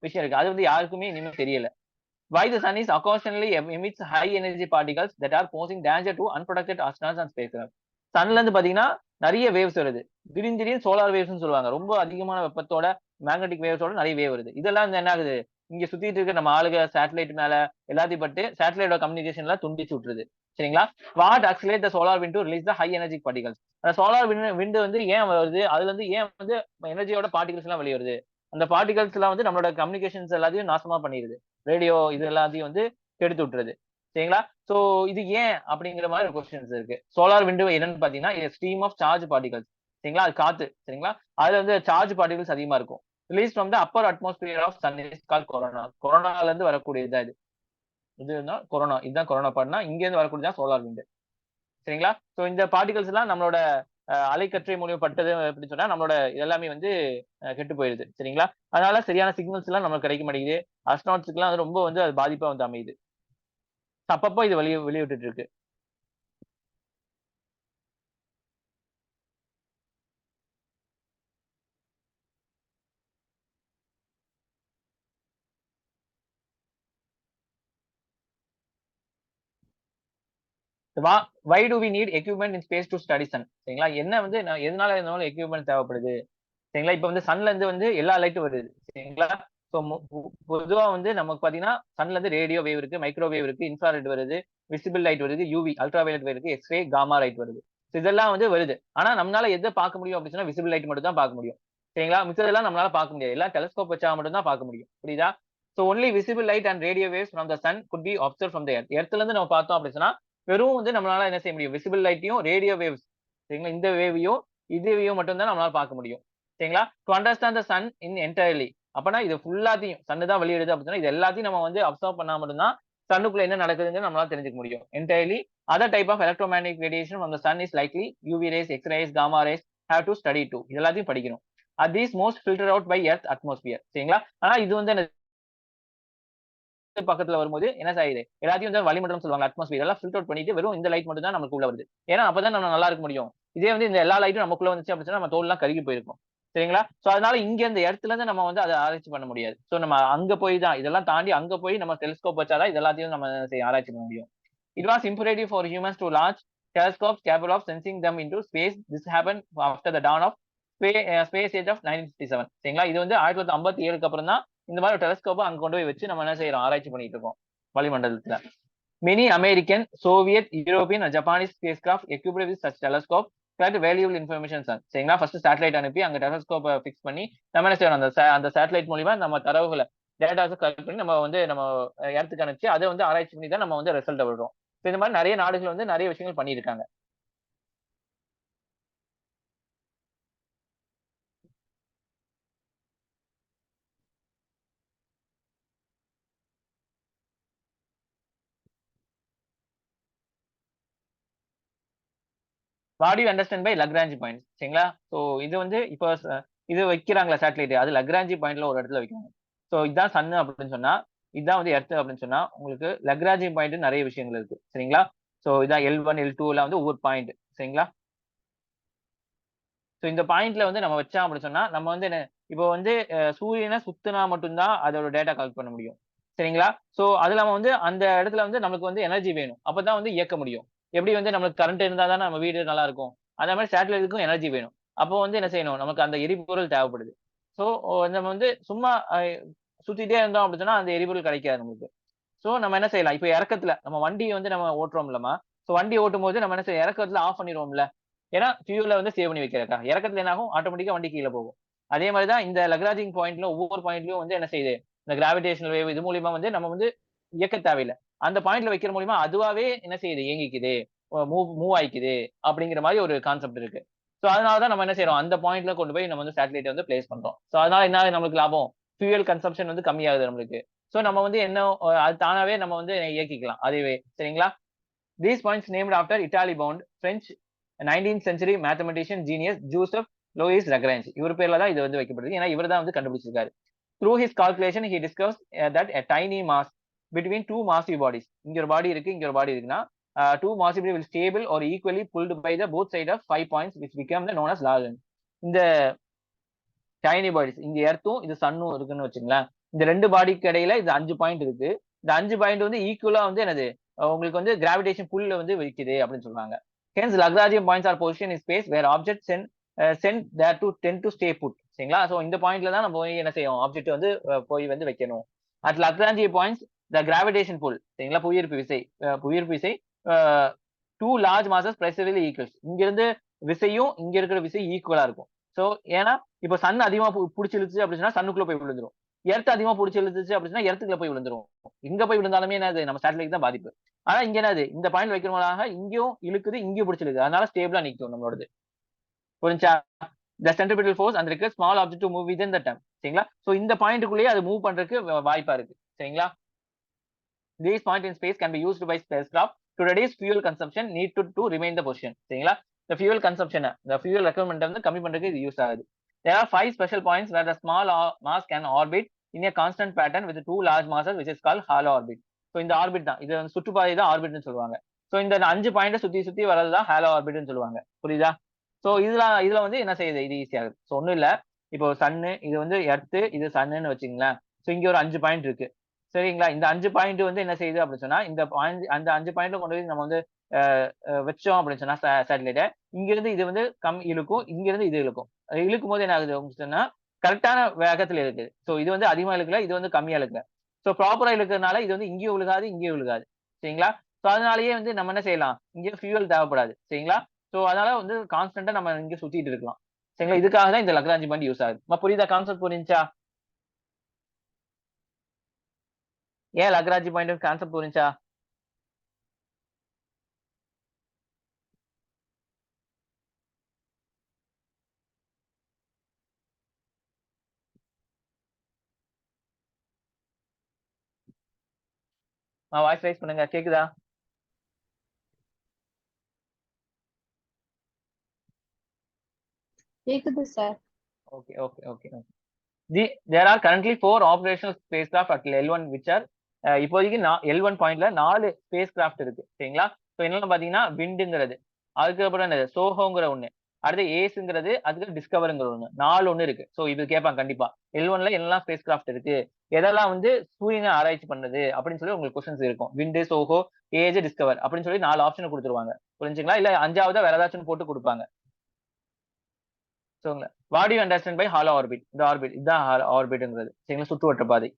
விஷயம் இருக்கு. அது வந்து யாருக்குமே இனிமே தெரியல. Why the sun is occasionally emits high energy particles that are posing danger to unprotected astronauts and spacecraft. சன்ல இருந்து பாத்தீங்கன்னா நிறைய வேவ்ஸ் வருது. திடீர்னு சோலார் வேவ்ஸ்னு சொல்லுவாங்க. ரொம்ப அதிகமான வெப்பத்தோட மேக்னெட்டிக் வேவ்ஸோட நிறைய வேவ் வருது. இதெல்லாம் வந்து என்ன ஆகுது இங்க சுத்திட்டு இருக்க நம்ம ஆளுக சேட்டலைட் மேல எல்லாத்தையும் பட்டு சேட்டலைட்டோட கம்யூனிகேஷன்ல துண்டிச்சு விட்டுருது. சரிங்களா? What accelerate the solar wind to release the high energy particles. அந்த சோலார் விண்ட் வந்து ஏன் வருது அதுல இருந்து ஏன் வந்து எனர்ஜியோட பார்ட்டிகல்ஸ் எல்லாம் வெளியே வருது. அந்த பார்ட்டிகல்ஸ் எல்லாம் வந்து நம்மளோட கம்யூனிகேஷன்ஸ் எல்லாத்தையும் நாசமா பண்ணிடுது. ரேடியோ இது எல்லாத்தையும் வந்து கெடுத்து விட்டுருது. சரிங்களா? சோ இது ஏன் அப்படிங்கிற மாதிரி கொஸ்டின்ஸ் இருக்கு. சோலார் விண்டோ என்னன்னு பாத்தீங்கன்னா ஸ்ட்ரீம் ஆஃப் சார்ஜ் பார்ட்டிகல்ஸ். சரிங்களா? அது காத்து. சரிங்களா? அதுல வந்து சார்ஜ் பார்ட்டிகல்ஸ் அதிகமா இருக்கும். Release from the upper atmosphere of sun is call corona. கொரோனால இருந்து வரக்கூடியது இது. இதுதான் கொரோனா. இதுதான் கொரோனா பாட்னா இங்க இருந்து வரக்கூடியதான் சோலார் விண்ட். சரிங்களா? சோ இந்த பார்ட்டிகல்ஸ் எல்லாம் நம்மளோட அலைக்கற்றை மூலியம் பட்டது அப்படின்னு சொன்னா நம்மளோட எல்லாமே வந்து கெட்டு போயிருது. சரிங்களா? அதனால சரியான சிக்னல்ஸ் எல்லாம் நமக்கு கிடைக்க மாட்டேங்குது. அஸ்ட்ரோனாட்ஸ்க்கு எல்லாம் அது ரொம்ப வந்து அது பாதிப்பா வந்து அமையுது. அப்பப்போ இது வெளியிட்டு இருக்கு. Why do we need equipment in space to study sun? சரிங்களா? என்ன வந்து எதனால எக்யூப்மெண்ட் தேவைப்படுது? சரிங்களா? இப்ப வந்து சன்ல இருந்து வந்து எல்லா லைட்டும் வருது. சரிங்களா? ஸோ பொதுவா வந்து நமக்கு பாத்தீங்கன்னா சன்ல இருந்து ரேடியோ வேவ் இருக்கு, மைக்ரோவேவ் இருக்கு, இன்ஃப்ராரெட் வருது, விசிபிள் லைட் வருது, யூவி அல்ட்ரா வயலட் இருக்கு, எக்ஸ்ரே, காமா லைட் வருது. இதெல்லாம் வந்து வருது. ஆனா நம்மளால எத பார்க்க முடியும் அப்படின்னு சொன்னா விசிபிள் லைட் மட்டும் தான் பார்க்க முடியும். சரிங்களா? மிச்சதெல்லாம் நம்மளால பார்க்க முடியாது. எல்லாம் டெலஸ்கோப் வச்சா மட்டும் தான் பார்க்க முடியும். புரியுதா? So only visible light and radio waves from the sun could be observe from the earth. எர்த்ல இருந்து நம்ம பார்த்தோம் அப்படின்னு சொன்னா வெறும் வந்து நம்மளால என்ன செய்ய முடியும்? விசிபிள் லைட்டையும் ரேடியோ வேவ்ஸ் சரிங்களா? இந்த வேவையும் இதுவையும் மட்டும் தான் நம்மளால பார்க்க முடியும். சரிங்களா? To understand the sun in entirely. அப்பனா இது ஃபுல்லாத்தையும் சன் தான் வெளியிடுது அப்படின்னு சொன்னா இது எல்லாத்தையும் நம்ம வந்து அப்சர்வ் பண்ணா மட்டும் தான் சன்னுக்குள்ள என்ன நடக்குதுன்னு நம்மளால தெரிஞ்சுக்க முடியும். Entirely other type of electromagnetic radiation from the sun is likely UV rays, X-rays, gamma rays have to study too. இது எல்லாத்தையும் படிக்கணும். Are these most filtered out by Earth atmosphere? சரிங்களா? ஆனா இது வந்து பக்கத்துல வரும்போது என்ன செய்யுது? எல்லாத்தையும் வந்து வளிமண்டலம் சொல்லுவாங்க. அட்மாஸ்பியர் எல்லாம் ஃபில்டர் அவுட் பண்ணிட்டு வெறும் இந்த லைட் மட்டும் தான் நமக்கு உள்ள வருது. ஏன்னா அப்பதான் நம்ம நல்லா இருக்க முடியும். இதே வந்து இந்த எல்லா லைட்டும் நமக்குள்ள வந்துச்சு அப்படின்னு சொன்னா நம்ம தோல்லாம் கருகி போயிருக்கும். சரிங்களா? சோ அதனால இங்க இந்த எர்த்ல இருந்து நம்ம வந்து அத ஆராய்ச்சி பண்ண முடியாது. சோ நம்ம அங்க போய் தான் இதெல்லாம் தாண்டி அங்க போய் நம்ம டெலிஸ்கோப் வச்சா தான் இது எல்லாத்தையும் நம்ம ஆராய்ச்சி பண்ண முடியும். It was imperative for humans to launch telescopes capable of sensing them into space. This happened after the dawn of space age of 1957. சரிங்களா? இது வந்து 1957க்கு அப்புறம் தான் இந்த மாதிரி டெலஸ்கோப்பை அங்க கொண்டு போய் வச்சு நம்ம என்ன செய்யறோம்? ஆராய்ச்சி பண்ணிட்டு இருக்கோம் வளிமண்டலத்துல. Many American, Soviet, European and Japanese spacecraft equipped with such telescope collect valuable information. சரிங்களா? ஃபர்ஸ்ட் சேட்டலைட் அனுப்பி அங்க டெலஸ்கோப்பை ஃபிக்ஸ் பண்ணி நம்ம என்ன செய்யறோம்? அந்த சேட்டலைட் மூலியமா நம்ம தரவுகளை டேட்டாஸை கலெக்ட் பண்ணி நம்ம வந்து நம்ம இடத்துக்கு அனுப்பிச்சு அதை வந்து ஆராய்ச்சி பண்ணி தான் நம்ம வந்து ரிசல்ட் விடுறோம். இந்த மாதிரி நிறைய நாடுகள் வந்து நிறைய விஷயங்கள் பண்ணியிருக்காங்க. What you understand by Lagrange point சரிங்களா? ஸோ இது வந்து இப்போ இது வைக்கிறாங்களா சேட்டலைட் அது லக்ராஞ்சி பாயிண்ட்ல ஒரு இடத்துல வைக்கிறாங்க. ஸோ இதுதான் சன் அப்படின்னு சொன்னா இதுதான் வந்து எர்த் அப்படின்னு சொன்னா உங்களுக்கு லக்ராஞ்சி பாயிண்ட் நிறைய விஷயங்கள் இருக்கு சரிங்களா? ஸோ இதான் L1 L2 எல்லாம் வந்து ஒவ்வொரு பாயிண்ட் சரிங்களா? ஸோ இந்த பாயிண்ட்ல வந்து நம்ம வச்சா அப்படின்னு சொன்னா நம்ம வந்து என்ன இப்போ வந்து சூரியனை சுத்தினா மட்டும்தான் அதோட டேட்டா கலெக்ட் பண்ண முடியும் சரிங்களா? ஸோ அது இல்லாம வந்து அந்த இடத்துல வந்து நமக்கு வந்து எனர்ஜி வேணும் அப்பதான் வந்து இயக்க முடியும். எப்படி வந்து நம்மளுக்கு கரண்ட் இருந்தா தானே நம்ம வீடு நல்லா இருக்கும். அதே மாதிரி சேட்டலைட்டுக்கும் எனர்ஜி வேணும். அப்போ வந்து என்ன செய்யணும்? நமக்கு அந்த எரிபொருள் தேவைப்படுது. ஸோ நம்ம வந்து சும்மா சுத்திட்டே இருந்தோம் அப்படின்னு சொன்னா அந்த எரிபொருள் கிடைக்காது நமக்கு. சோ நம்ம என்ன செய்யலாம்? இப்ப இறக்கத்துல நம்ம வண்டியை வந்து நம்ம ஓட்டுறோம்லமா, சோ வண்டி ஓட்டும் போது நம்ம என்ன செய்ய இறக்கத்துல ஆஃப் பண்ணிடுவோம்ல. ஏன்னா ஃபியூல வந்து சேவ் பண்ணி வைக்கிறக்கா. இறக்கத்துல என்ன ஆகும்? ஆட்டோமேட்டிக்கா வண்டி கீழ போகும். அதே மாதிரி தான் இந்த லக்ராஜிங் பாயிண்ட்ல ஒவ்வொரு பாயிண்ட்லயும் வந்து என்ன செய்யுது? இந்த கிராவிடேஷனல் வேவ் இது மூலியமா வந்து நம்ம வந்து இயக்க தேவையில்ல. அந்த பாயிண்ட்ல வைக்கிற மூலியமா அதுவாவே என்ன செய்யுது? இயங்கிக்குது. மூவ் மூவ் ஆயிக்குது. அப்படிங்கிற மாதிரி ஒரு கான்செப்ட் இருக்கு. சோ அதனால தான் நம்ம என்ன செய்றோம்? அந்த பாயிண்ட்ல கொண்டு போய் நம்ம வந்து சேட்டலைட் வந்து பிளேஸ் பண்றோம். சோ அதனால என்ன ஆகுது நமக்கு லாபம்? ஃபியூயல் கன்சம்ப்ஷன் வந்து கம்மியாகுது நம்மளுக்கு. சோ நம்ம வந்து என்ன அது தானாவே நம்ம வந்து இயக்கிக்கலாம். அதுவே சரிங்களா? These points named after Italy bound French 19th century mathematician genius Joseph Louis Lagrange. இவர் பேர்ல தான் இது வந்து வைக்கப்படுது. ஏன்னா இவர் தான் வந்து கண்டுபிடிச்சிருக்காரு. Through his calculation he discovers that a tiny mass between two massive bodies. இங்க ஒரு பாடி இருக்கு, இங்க ஒரு பாடி இருக்குன்னா two massive bodies will stable or equally pulled by the both side of 5 points which become the known as Lagrange. இந்த டைனி பாடிஸ் இங்க எர்த்தும் இது சன்னும் இருக்குன்னு வச்சுங்களேன். இந்த ரெண்டு பாடிக்கு இடையில இது 5 பாயிண்ட் இருக்கு. இந்த 5 பாயிண்ட் வந்து ஈக்குவலா வந்து என்னது உங்களுக்கு வந்து கிராவிடேஷன் புல்ல வந்து வைக்குது அப்படின்னு சொல்றாங்க. Hence Lagrangian points are position in space where object sent there to tend to stay put சரிங்களா? சோ இந்த பாயிண்ட்ல தான் நம்ம போய் என்ன செய்யும் ஆப்ஜெக்ட் வந்து போய் வந்து வைக்கணும். அட் லக்ராஜியம் பாயிண்ட்ஸ் த கிராவிடேஷன் புல் சரிங்களா? புவியீர்ப்பு விசை புவியீர்ப்பு விசை டூ லார்ஜ் மாசஸ் பிரைசரிலி ஈக்குவல்ஸ். இங்க இருந்து விசையும் இங்க இருக்கிற விசை ஈக்குவலா இருக்கும். சோ ஏன்னா இப்ப சன் அதிகமா புடிச்சு இழுத்துச்சு அப்படின்னா சன்னுக்குள்ள போய் விழுந்துரும். எர்த் அதிகமா புடிச்சு இழுத்துச்சு அப்படின்னா எர்த்துக்குள்ள போய் விழுந்துரும். எங்க போய் விழுந்தாலுமே என்னது நம்ம சேட்டலைட் தான் பாதிப்பு. ஆனா இங்க என்னது இந்த பாயிண்ட் வைக்கிறவங்களாக இங்கேயும் இழுக்குது இங்கேயும் பிடிச்சி இழுக்குது. அதனால ஸ்டேபிளா நிக்கும் நம்மளோடது. புரிஞ்சா? The centripetal force and requires small object to move within the time. சரிங்களா? சோ இந்த பாயிண்ட்டுக்குள்ளேயே அது மூவ் பண்றதுக்கு வாய்ப்பா இருக்கு. சரிங்களா? These point in space can be used by spacecraft to reduce fuel consumption need to remain the position. சரிங்களா? The fuel consumption, the fuel requirement வந்து கம்மி பண்றதுக்கு இது யூஸ் ஆகுது. There are 5 special points where the small mass can orbit in a constant pattern with 2 large masses which is called halo orbit. So இந்த ஆர்பிட் தான். இது வந்து சுற்றுப்பாதை தான் ஆர்பிட்னு சொல்லுவாங்க. சோ இந்த 5 பாயிண்ட சுத்தி சுத்தி வரது தான் ஹாலோ ஆர்பிட்னு சொல்லுவாங்க. புரியுதா? சோ இதுல வந்து என்ன செய்யுது? இது ஈஸியா இருக்கு. சோ ஒண்ணும் இல்ல. இப்போ சன்னு இது வந்து எர்த் இது சன்னுன்னு வச்சுங்களேன். சோ இங்க ஒரு 5 பாயிண்ட் இருக்கு. சரிங்களா? இந்த 5 பாயிண்ட் வந்து என்ன செய்யுது அப்படின்னு சொன்னா இந்த பாயிண்ட் அந்த 5 பாயிண்ட்ல கொண்டு போய் நம்ம வந்து வச்சோம் அப்படின்னு சொன்னா சேட்டலைட்ட இங்க இருந்து இது வந்து இழுக்கும் இங்க இருந்து இது இழுக்கும். இழுக்கும் போது என்ன ஆகுது அப்படின்னு சொன்னா கரெக்டான வேகத்துல இருக்குது. சோ இது வந்து அதிகமா இழுக்கல இது வந்து கம்மியா இழுக்கல. சோ ப்ராப்பரா இழுக்கிறதுனால இது வந்து இங்கேயும் விழுகாது இங்கேயும் விழுகாது. சரிங்களா? சோ அதனாலயே வந்து நம்ம என்ன செய்யலாம்? இங்க ஃபியூவல் தேவைப்படாது. சரிங்களா? ஸோ அதனால வந்து கான்ஸ்டன்டா நம்ம இங்க சுத்திட்டு இருக்கலாம். சரிங்களா? இதுக்காக தான் இந்த லக்ராஞ்சி பாயிண்ட் யூஸ் ஆகுது. புரியுதா? கான்செப்ட் புரிஞ்சுச்சா? ஏன் லக்ராஞ்சி பாயிண்ட் கான்செப்ட் புரிஞ்சுச்சா? வாய்ஸ் ரைஸ் பண்ணுங்க. கேக்குதா? கேக்குது sir. Okay, okay, okay. There are currently 4 operational spacecraft at L1 which are இப்போதைக்கு L1 பாயிண்ட்ல 4 ஸ்பேஸ் கிராஃப்ட் இருக்கு. சரிங்களா? ஸோ என்னன்னு பாத்தீங்கன்னா விண்டுங்கிறது, அதுக்கப்புறம் என்னது சோஹோங்கிற ஒண்ணு, அடுத்து ஏஸ்ங்கிறது, அதுக்கு டிஸ்கவருங்கிற ஒண்ணு, 4 ஒண்ணு இருக்கு. ஸோ இது கேட்பாங்க கண்டிப்பா. L1ல என்னெல்லாம் ஸ்பேஸ் கிராஃப்ட் இருக்கு, எதெல்லாம் வந்து சூரியனை ஆராய்ச்சி பண்ணது அப்படின்னு சொல்லி உங்களுக்கு கொஸ்டின்ஸ் இருக்கும். விண்டு, சோஹோ, ஏஜ், டிஸ்கவர் அப்படின்னு சொல்லி 4 ஆப்ஷன் கொடுத்துருவாங்க. புரிஞ்சுங்களா? இல்ல 5ஆவதா வேற ஏதாச்சும் போட்டு கொடுப்பாங்க. சரிங்களா? What you understand by halo orbit? இந்த ஆர்பிட் இதுதான் ஆர்பிட்ங்கிறது. சரிங்களா? சுற்றுவட்ட பாதை.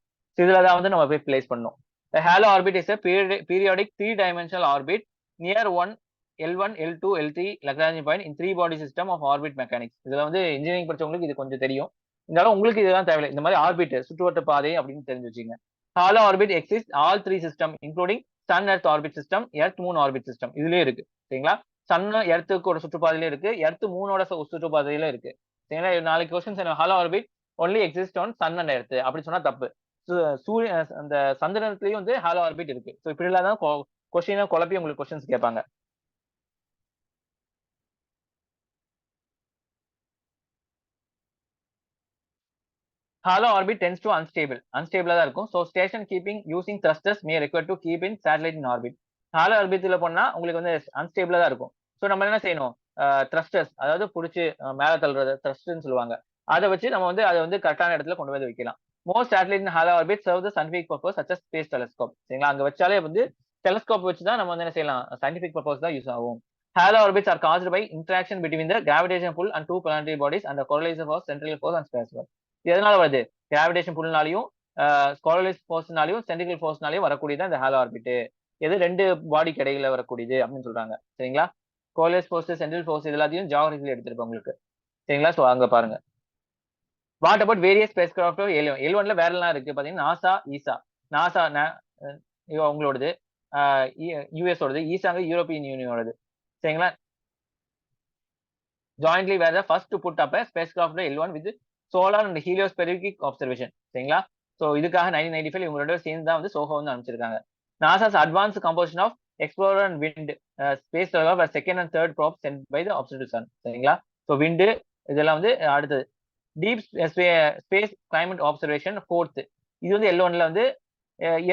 இதுல தான் வந்து நம்ம போய் பிளேஸ் பண்ணோம். Halo orbit is a periodic 3-dimensional orbit near one L1, L2, L3 Lagrange point in 3 body system of orbit mechanics. இதுல வந்து இன்ஜினியரிங் படிச்சவங்களுக்கு இது கொஞ்சம் தெரியும். இருந்தாலும் உங்களுக்கு இதெல்லாம் தேவையில்லை. இந்த மாதிரி ஆர்பிட் சுற்றுவட்ட பாதை அப்படின்னு தெரிஞ்சு வச்சுங்க. Halo orbit exist all 3 system including sun earth orbit system, earth moon orbit system இதுலயே இருக்கு. சரிங்களா? சன் எர்த்துக்கு ஒரு சுற்றுப்பாதையில இருக்கு, எர்த் மூனோட சுற்றுப்பாதையில இருக்கு. சரிங்களா? நாளைக்கு கொஸ்டின்ஸ் என்ன, halo orbit only exist on sun and earth அப்படி சொன்னா தப்பு. சூரிய அந்த சந்திரன்லயும் வந்து ஹாலோ ஆர்பிட் இருக்கு. ஸோ இப்படி இல்லாதான் கொஸ்டினை குழப்பி உங்களுக்கு கொஸ்டின்ஸ் கேட்பாங்க. ஹாலோ ஆர்பிட் டென்ஸ் டு அன்ஸ்டேபிளா தான் இருக்கும். So station keeping using thrusters may require to keep in satellite in orbit. Halo ஆர்பிட்ல போனா உங்களுக்கு வந்து அன்ஸ்டேபிளா தான் இருக்கும். ஸோ நம்ம என்ன செய்யணும், த்ரஸ்டர்ஸ் அதாவது பிடிச்சி மேல தள்ளுறது த்ரஸ்ட்னு சொல்லுவாங்க. அதை வச்சு நம்ம வந்து அதை வந்து கரெக்டான இடத்துல கொண்டு வந்து வைக்கலாம். Most satellite in halo orbit serve the scientific purpose such as space telescope. சரிங்களா? அங்க வச்சாலே வந்து டெலஸ்கோப் வச்சு தான் நம்ம வந்து என்ன செய்யலாம், சயின்டிபிக் பர்பஸ் தான் யூஸ் ஆகும். Halo orbits are caused by interaction between the gravitational pull and two planetary bodies and the correlation force, centrifugal force and space force. எதனால வருது? கிராவிடேஷன் புல்னாலையும் ஸ்காலர்லிஸ் ஃபோர்ஸ்னாலையும் சென்ட்ரிகல் ஃபோர்ஸ்னாலையும் வரக்கூடியதான் இந்த ஹாலோ ஆர்பிட். எது ரெண்டு பாடிக்கு இடையில வரக்கூடியது அப்படின்னு சொல்றாங்க. சரிங்களா? ஸ்காலர்லிஸ் ஃபோர்ஸ், சென்ட்ரல் ஃபோர்ஸ் இது எல்லாத்தையும் ஜியோகிராஃபில எடுத்திருப்பேன் உங்களுக்கு. சரிங்களா? ஸோ அங்க பாருங்க. What about various spacecraft L1ல வேற எல்லாம் இருக்கு பாத்தீங்கன்னா நாசா, ஈசா. நாசா உங்களோடது, யூஎஸ் ஓடது, ஈசாங்க யூரோப்பியன் யூனியனோடது. சரிங்களா? jointly were the first to put up a spacecraft L1 with solar and heliospheric observation. சரிங்களா? சோ இதுக்காக 1995 இவங்களோட சேர்ந்து தான் வந்து சோஹோ வந்து அனுப்பிச்சிருக்காங்க. நாசா's advanced composition of explorer and wind space telegraph were second and third probe sent by the observatory sun. சரிங்களா? சோ wind இதெல்லாம் வந்து அடுத்தது. Deep space climate observation fourth. இது வந்து L1ல வந்து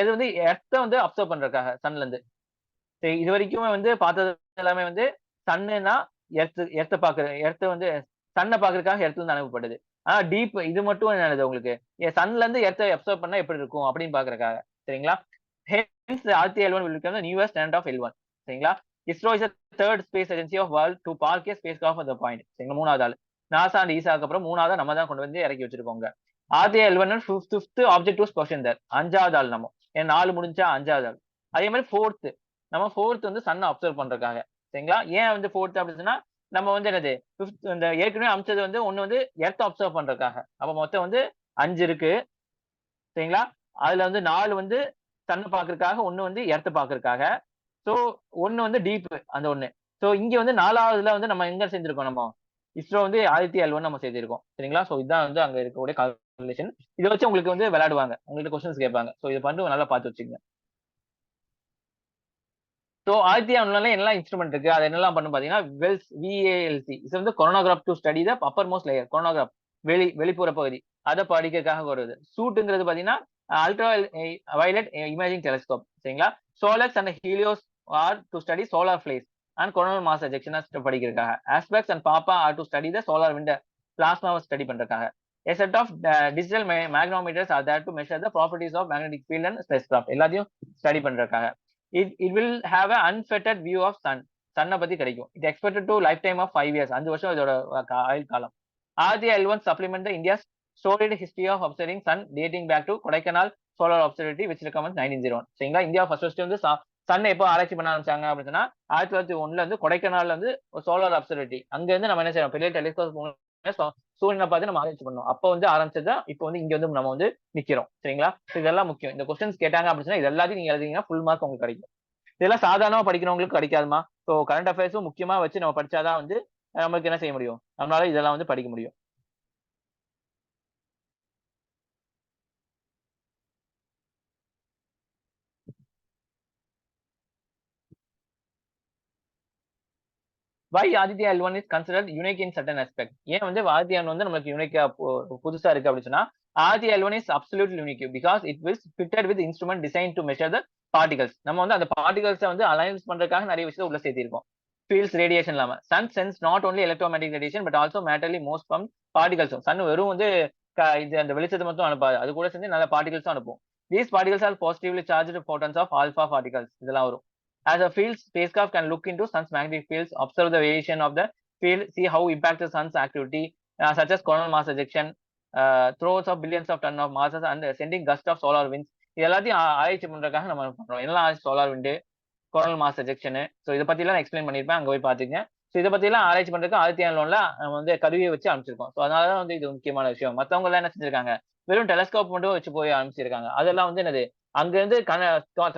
எது வந்து எர்த்த வந்து அப்சர்வ் பண்றதுக்காக சன்ல இருந்து. இது வரைக்கும் வந்து பார்த்தது எல்லாமே வந்து சன்னுனா எர்த்த பாக்குற எர்த்த வந்து சன்னை பாக்குறதுக்காக எர்த்துல இருந்து அனுப்பப்பட்டது. ஆனா டீப் இது மட்டும் என்னது உங்களுக்கு சன்ல இருந்து எர்த்தை அப்சர்வ் பண்ணா எப்படி இருக்கும் அப்படின்னு பாக்குறதுக்காக. சரிங்களா? Hence the RT-L1 will become the newest standard of L1. சரிங்களா? ISRO is the third space agency of world to park a spacecraft at the point. சரிங்களா? மூணாவது ஆள். நாசா அண்ட் ஈசாக்கு அப்புறம் மூணாவது நம்ம தான் கொண்டு வந்து இறக்கி வச்சிருக்கோங்க. RT-L1 fifth object was position there. அஞ்சாவது ஆள் நம்ம. ஏன் 4 முடிஞ்சா அஞ்சாவது ஆள். அதே மாதிரி ஃபோர்த் நம்ம ஃபோர்த் வந்து சன்னை அப்சர்வ் பண்றதுக்காக. சரிங்களா? ஏன் வந்து ஃபோர்த் அப்படின்னா நம்ம வந்து என்னது இந்த ஏற்கனவே அமிச்சது வந்து ஒண்ணு வந்து எர்த் அப்சர்வ் பண்றதுக்காக. அப்ப மொத்தம் வந்து 5 இருக்கு. சரிங்களா? அதுல வந்து 4 வந்து சன்னை பாக்குறதுக்காக, ஒண்ணு வந்து எர்த்த பாக்குறதுக்காக. சோ ஒண்ணு வந்து டீப் அந்த ஒண்ணு. சோ இங்க வந்து 4வதுல வந்து நம்ம எங்க செஞ்சிருக்கோம், நம்ம இஸ்ரோ வந்து RT-L1 நம்ம செஞ்சிருக்கோம். சரிங்களா? சோ இதான் வந்து அங்க இருக்கக்கூடிய கால்குலேஷன். இதை வச்சு உங்களுக்கு வந்து விளையாடுவாங்க, உங்களுக்கு கொஸ்டின்ஸ் கேட்பாங்க. சோ இதை பண்ணி நல்லா பார்த்து வச்சுங்க. ஸோ RT-L1ல என்னெல்லாம் இன்ஸ்ட்ருமெண்ட் இருக்கு, அது என்னெல்லாம் பண்ணும் பாத்தீங்கன்னா VALC. இது வந்து coronagraph to study the upper most layer. Coronagraph வெளிப்புற பகுதி அதை படிக்கிறதுக்காக வருது. சூட்டுங்கிறது பாத்தீங்கன்னா அல்ட்ரா வயலட் இமேஜிங் டெலிஸ்கோப். சரிங்களா? Solex and Helios are to study solar flares and coronal mass ejection படிக்கிறதுக்காக. Aspex and PAPA are to study the solar wind பிளாஸ்மாவை ஸ்டடி பண்றதுக்காக. A set of digital magnetometers are there to measure the properties of magnetic field and spacecraft. எல்லாத்தையும் ஸ்டடி பண்றதுக்காக. It will have an unfettered view of sun. சன்னை பத்தி கிடைக்கும். It expected to lifetime of 5 years. 5 வருஷம் இதோட ஆயுள் காலம். RT-L1 supplement the India's storied history of observing sun dating back to Kodaikanal Solar Observatory which recommends 1901. சரிங்களா? இந்தியா ஃபர்ஸ்ட் வந்து சன் எப்போ ஆராய்ச்சி பண்ண ஆரம்பிச்சாங்க அப்படின்னு சொன்னா 1901 வந்து கொடைக்கானல்ல வந்து சோலார் அப்சர்வேட்டரி அங்க இருந்து நம்ம என்ன செய்யறோம், பெரிய டெலிஸ்கோப் சூரியனை பார்த்து நம்ம ஆராய்ச்சி பண்ணோம். அப்போ வந்து ஆரம்பிச்சதுதான் இப்போ வந்து இங்க வந்து நம்ம வந்து நிக்கிறோம். சரிங்களா? இதெல்லாம் முக்கியம். இந்த கொஸ்டின்ஸ் கேட்டாங்க அப்படின்னு சொன்னா இது எல்லாத்தையும் நீங்க எழுதிங்கன்னா ஃபுல் மார்க் உங்களுக்கு கிடைக்கும். இதெல்லாம் சாதாரணமா படிக்கிறவங்களுக்கு கிடைக்காதுமா. ஸோ கரண்ட் அஃபேர்ஸும் முக்கியமா வச்சு நம்ம படிச்சாதான் வந்து நமக்கு என்ன செய்ய முடியும், நம்மளால இதெல்லாம் வந்து படிக்க முடியும். Why Aditya L1 is considered unique in certain aspect. ஏன் வந்து ஆதித்யா L1 வந்து நமக்கு யூனிக்கா புதுசா இருக்கு அப்படின்னு சொன்னா Aditya L1 is absolutely unique because it will fitted with instrument design to measure the particles. நம்ம வந்து அந்த பார்ட்டிகல்ஸை வந்து அலைன்ஸ் பண்றதுக்காக நிறைய விஷயத்தை உள்ள சேர்த்திருக்கோம். ஃபீல்ட்ஸ் ரேடியேஷன் இல்லாம sun sends not only electromagnetic radiation but also materially most from பார்ட்டிகல்ஸும். சன் வெறும் வந்து இது அந்த வெளிச்சத்தை மட்டும் அனுப்பாது, அது கூட சேர்ந்து நல்ல பார்ட்டிகல்ஸும் அனுப்பும். These particles are positively charged photons of alpha particles இதெல்லாம் வரும். As a field, spacecraft can look into sun's magnetic fields, observe the variation of the field, see how impact the sun's activity, such as coronal mass ejection, throws of billions of tons of masses, and sending gust of solar winds. இது எல்லாத்தையும் ஆராய்ச்சி பண்றதுக்காக நம்ம பண்றோம். என்னெல்லாம் சோலார் விண்டு, கொரோனல் மாஸ் எஜெக்ஷன், ஸோ இதை பத்தி எல்லாம் எக்ஸ்பிளைன் பண்ணிருப்பேன், அங்க போய் பாத்துக்கங்க. ஸோ இதை பத்தி எல்லாம் ஆராய்ச்சி பண்றதுக்கு ஆதித்யா L1ல நம்ம வந்து கருவியை வச்சு அனுப்பிச்சிருக்கோம். ஸோ அதனாலதான் வந்து இது முக்கியமான விஷயம். மத்தவங்க எல்லாம் என்ன செஞ்சிருக்காங்க, வெறும் டெலஸ்கோப் மட்டும் வச்சு போய் அனுப்பிச்சிருக்காங்க. அதெல்லாம் வந்து என்னது, அங்க இருந்து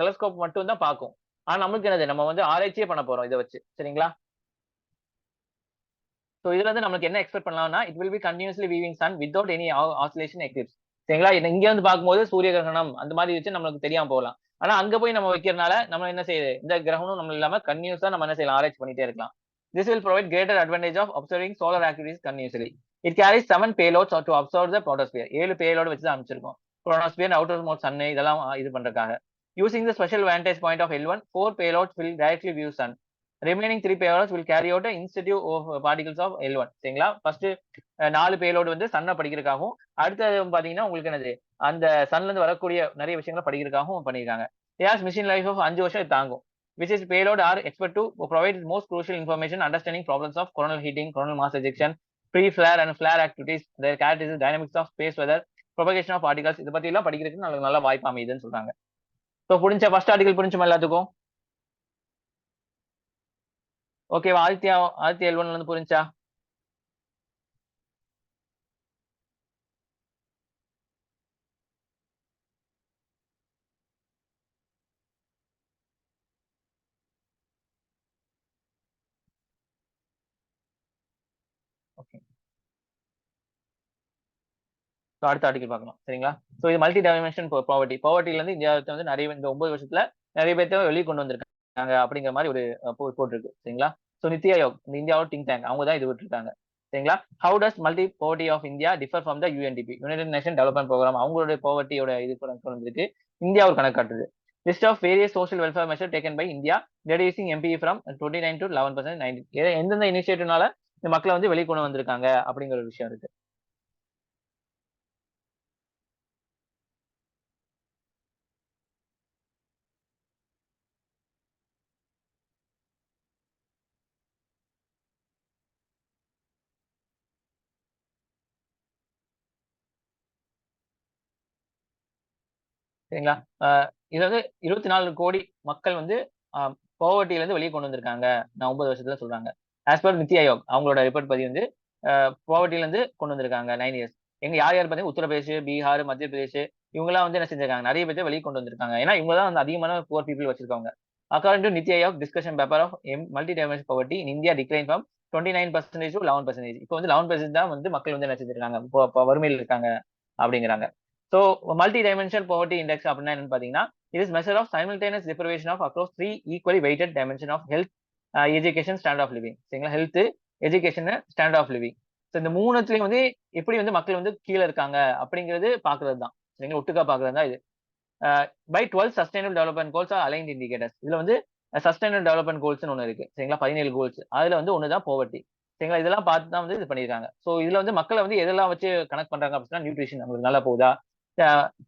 டெலஸ்கோப் மட்டும் தான் பார்க்கும். ஆனா நம்மளுக்கு என்னது, நம்ம வந்து ஆராய்ச்சியே பண்ண போறோம் இதை வச்சு. சரிங்களா? சோ இதுல இருந்து நமக்கு என்ன எக்ஸ்பெக்ட் பண்ணலாம்னா it will be continuously viewing sun without any oscillation eclipse. சரிங்களா? இங்க இருந்து பார்க்கும்போது சூரிய கிரகணம் அந்த மாதிரி வச்சு நம்மளுக்கு தெரியாம போகலாம். ஆனா அங்க போய் நம்ம வைக்கிறதுனால நம்ம என்ன செய்யுது, இந்த கிரகணம் நம்ம இல்லாம கண்டினியூஸா நம்ம என்ன செய்யலாம், ஆராய்ச்சி பண்ணிட்டே இருக்கலாம். This will provide greater advantage of observing solar activities continuously. It carries 7 payloads to observe the photosphere. 7 payload வச்சு தான் அமைச்சிருக்கோம். குரோனோஸ்பியர், அவுட்டர் மோஸ்ட் சன், இதெல்லாம் இது பண்றதுக்காக. Using the special vantage point of L1, 4 payloads will directly view sun. Remaining 3 payloads will carry out institute of particles of L1. சரிங்களா? ஃபர்ஸ்ட் 4 பேலோடு வந்து சன்னை படிக்கிறதுக்காகவும், அடுத்தது பாத்தீங்கன்னா உங்களுக்கு என்னது, அந்த சன்ல இருந்து வரக்கூடிய நிறைய விஷயங்களை படிக்கிறதுக்காகவும் பண்ணியிருக்காங்க. ஏஸ் மிஷின் லைஃப் ஆஃப் 5 வருஷம் தாங்கும். which is payload are expect to provide most crucial information understanding problems of coronal heating, coronal mass ejection, pre-flare and flare activities, their characteristics, dynamics of space weather, propagation of particles. இதை பத்தி எல்லாம் படிக்கிறதுக்கு நல்ல வாய்ப்பு அமையுதுன்னு சொல்றாங்க. ஸோ புரிஞ்ச ஃபர்ஸ்ட் ஆர்டிகல் புரிஞ்சுமா எல்லாத்துக்கும்? ஓகேவா? ஆதித்யா L1ல இருந்து புரிஞ்சா? ஓகே, அடுத்த ஆர்டிகல் பார்க்கலாம். சரிங்களா? சோ இது மல்டி டைமென்ஷன் பாவர்ட்டில இருந்து இந்தியாவுக்கு வந்து நிறைய இந்த 9 வருஷத்துல நிறைய பேர்த்த வெளியே கொண்டு வந்திருக்காங்க அப்படிங்கிற மாதிரி ஒரு போட்டிருக்கு. சரிங்களா? சோ நித்தி ஆயோக் இந்த இந்தியாவோட திங்க் டேங்க் அவங்க தான் இது விட்டுருக்காங்க. சரிங்களா? How does multi poverty of India differ from the UNDP, united nation development programme, அவங்களுடைய பாவர்ட்டியோட இது கொண்டிருக்கு. இந்தியா ஒரு கணக்கு காட்டுது. List of various social welfare measure taken by India, reducing MPE from 29 to 11%, 19. எந்தெந்த இனிஷியேட்டிவ்னால இந்த மக்களை வந்து வெளியே கொண்டு வந்திருக்காங்க அப்படிங்கிற ஒரு விஷயம் இருக்கு. சரிங்களா? இது வந்து 24 கோடி மக்கள் வந்து பாவர்ட்டில இருந்து வெளியே கொண்டு வந்திருக்காங்க நான் 9 வருஷத்துல சொல்றாங்க. ஆஸ் பர் நித்தி ஆயோக் அவங்களோட ரிப்போர்ட் படி வந்து பாவர்ட்டில இருந்து கொண்டு வந்திருக்காங்க 9 இயர்ஸ். எங்க யார் யார் பார்த்தீங்கன்னா உத்தரப்பிரதேஷ், பீகார், மத்திய பிரதேஷ், இவங்கலாம் வந்து என்ன செஞ்சிருக்காங்க, நிறைய பேர் வெளியே கொண்டு வந்திருக்காங்க. ஏன்னா இவங்க தான் வந்து அதிகமான புவர் பீப்புள் வச்சிருக்காங்க. According to Niti Aayog discussion paper of multi dimension poverty in India decline from 29% to 11%. இப்போ வந்து 11% தான் வந்து மக்கள் வந்து என்ன செஞ்சிருக்காங்க, வறுமையில் இருக்காங்க அப்படிங்கிறாங்க. So multi dimension poverty index அப்படின்னா என்னன்னு பாத்தீங்கன்னா it is measure of simultaneous deprivation of across 3 equally weighted dimension of health, education, standard of living. சரிங்களா? Health, education, standard of living. So இந்த மூணுத்துலயும் வந்து எப்படி வந்து மக்கள் வந்து கீழே இருக்காங்க அப்படிங்கிறது பாக்குறது தான். சரிங்களா? ஒட்டுக்கா பாக்குறது தான் இது. By 12 sustainable development goals are aligned indicators. இதுல வந்து சஸ்டைனபிள் டெவலப்மெண்ட் கோல்ஸ் ஒன்று இருக்கு. சரிங்களா? 17 கோல்ஸ், அதுல வந்து ஒண்ணுதான் போவர்ட்டி. சரிங்களா? இதெல்லாம் பார்த்து தான் வந்து இது பண்ணிருக்காங்க. ஸோ இதுல வந்து மக்களை வந்து எதெல்லாம் வச்சு கனெக்ட் பண்றாங்க அப்படின்னா நியூட்ரிஷன் அவங்களுக்கு நல்லா போகுதா,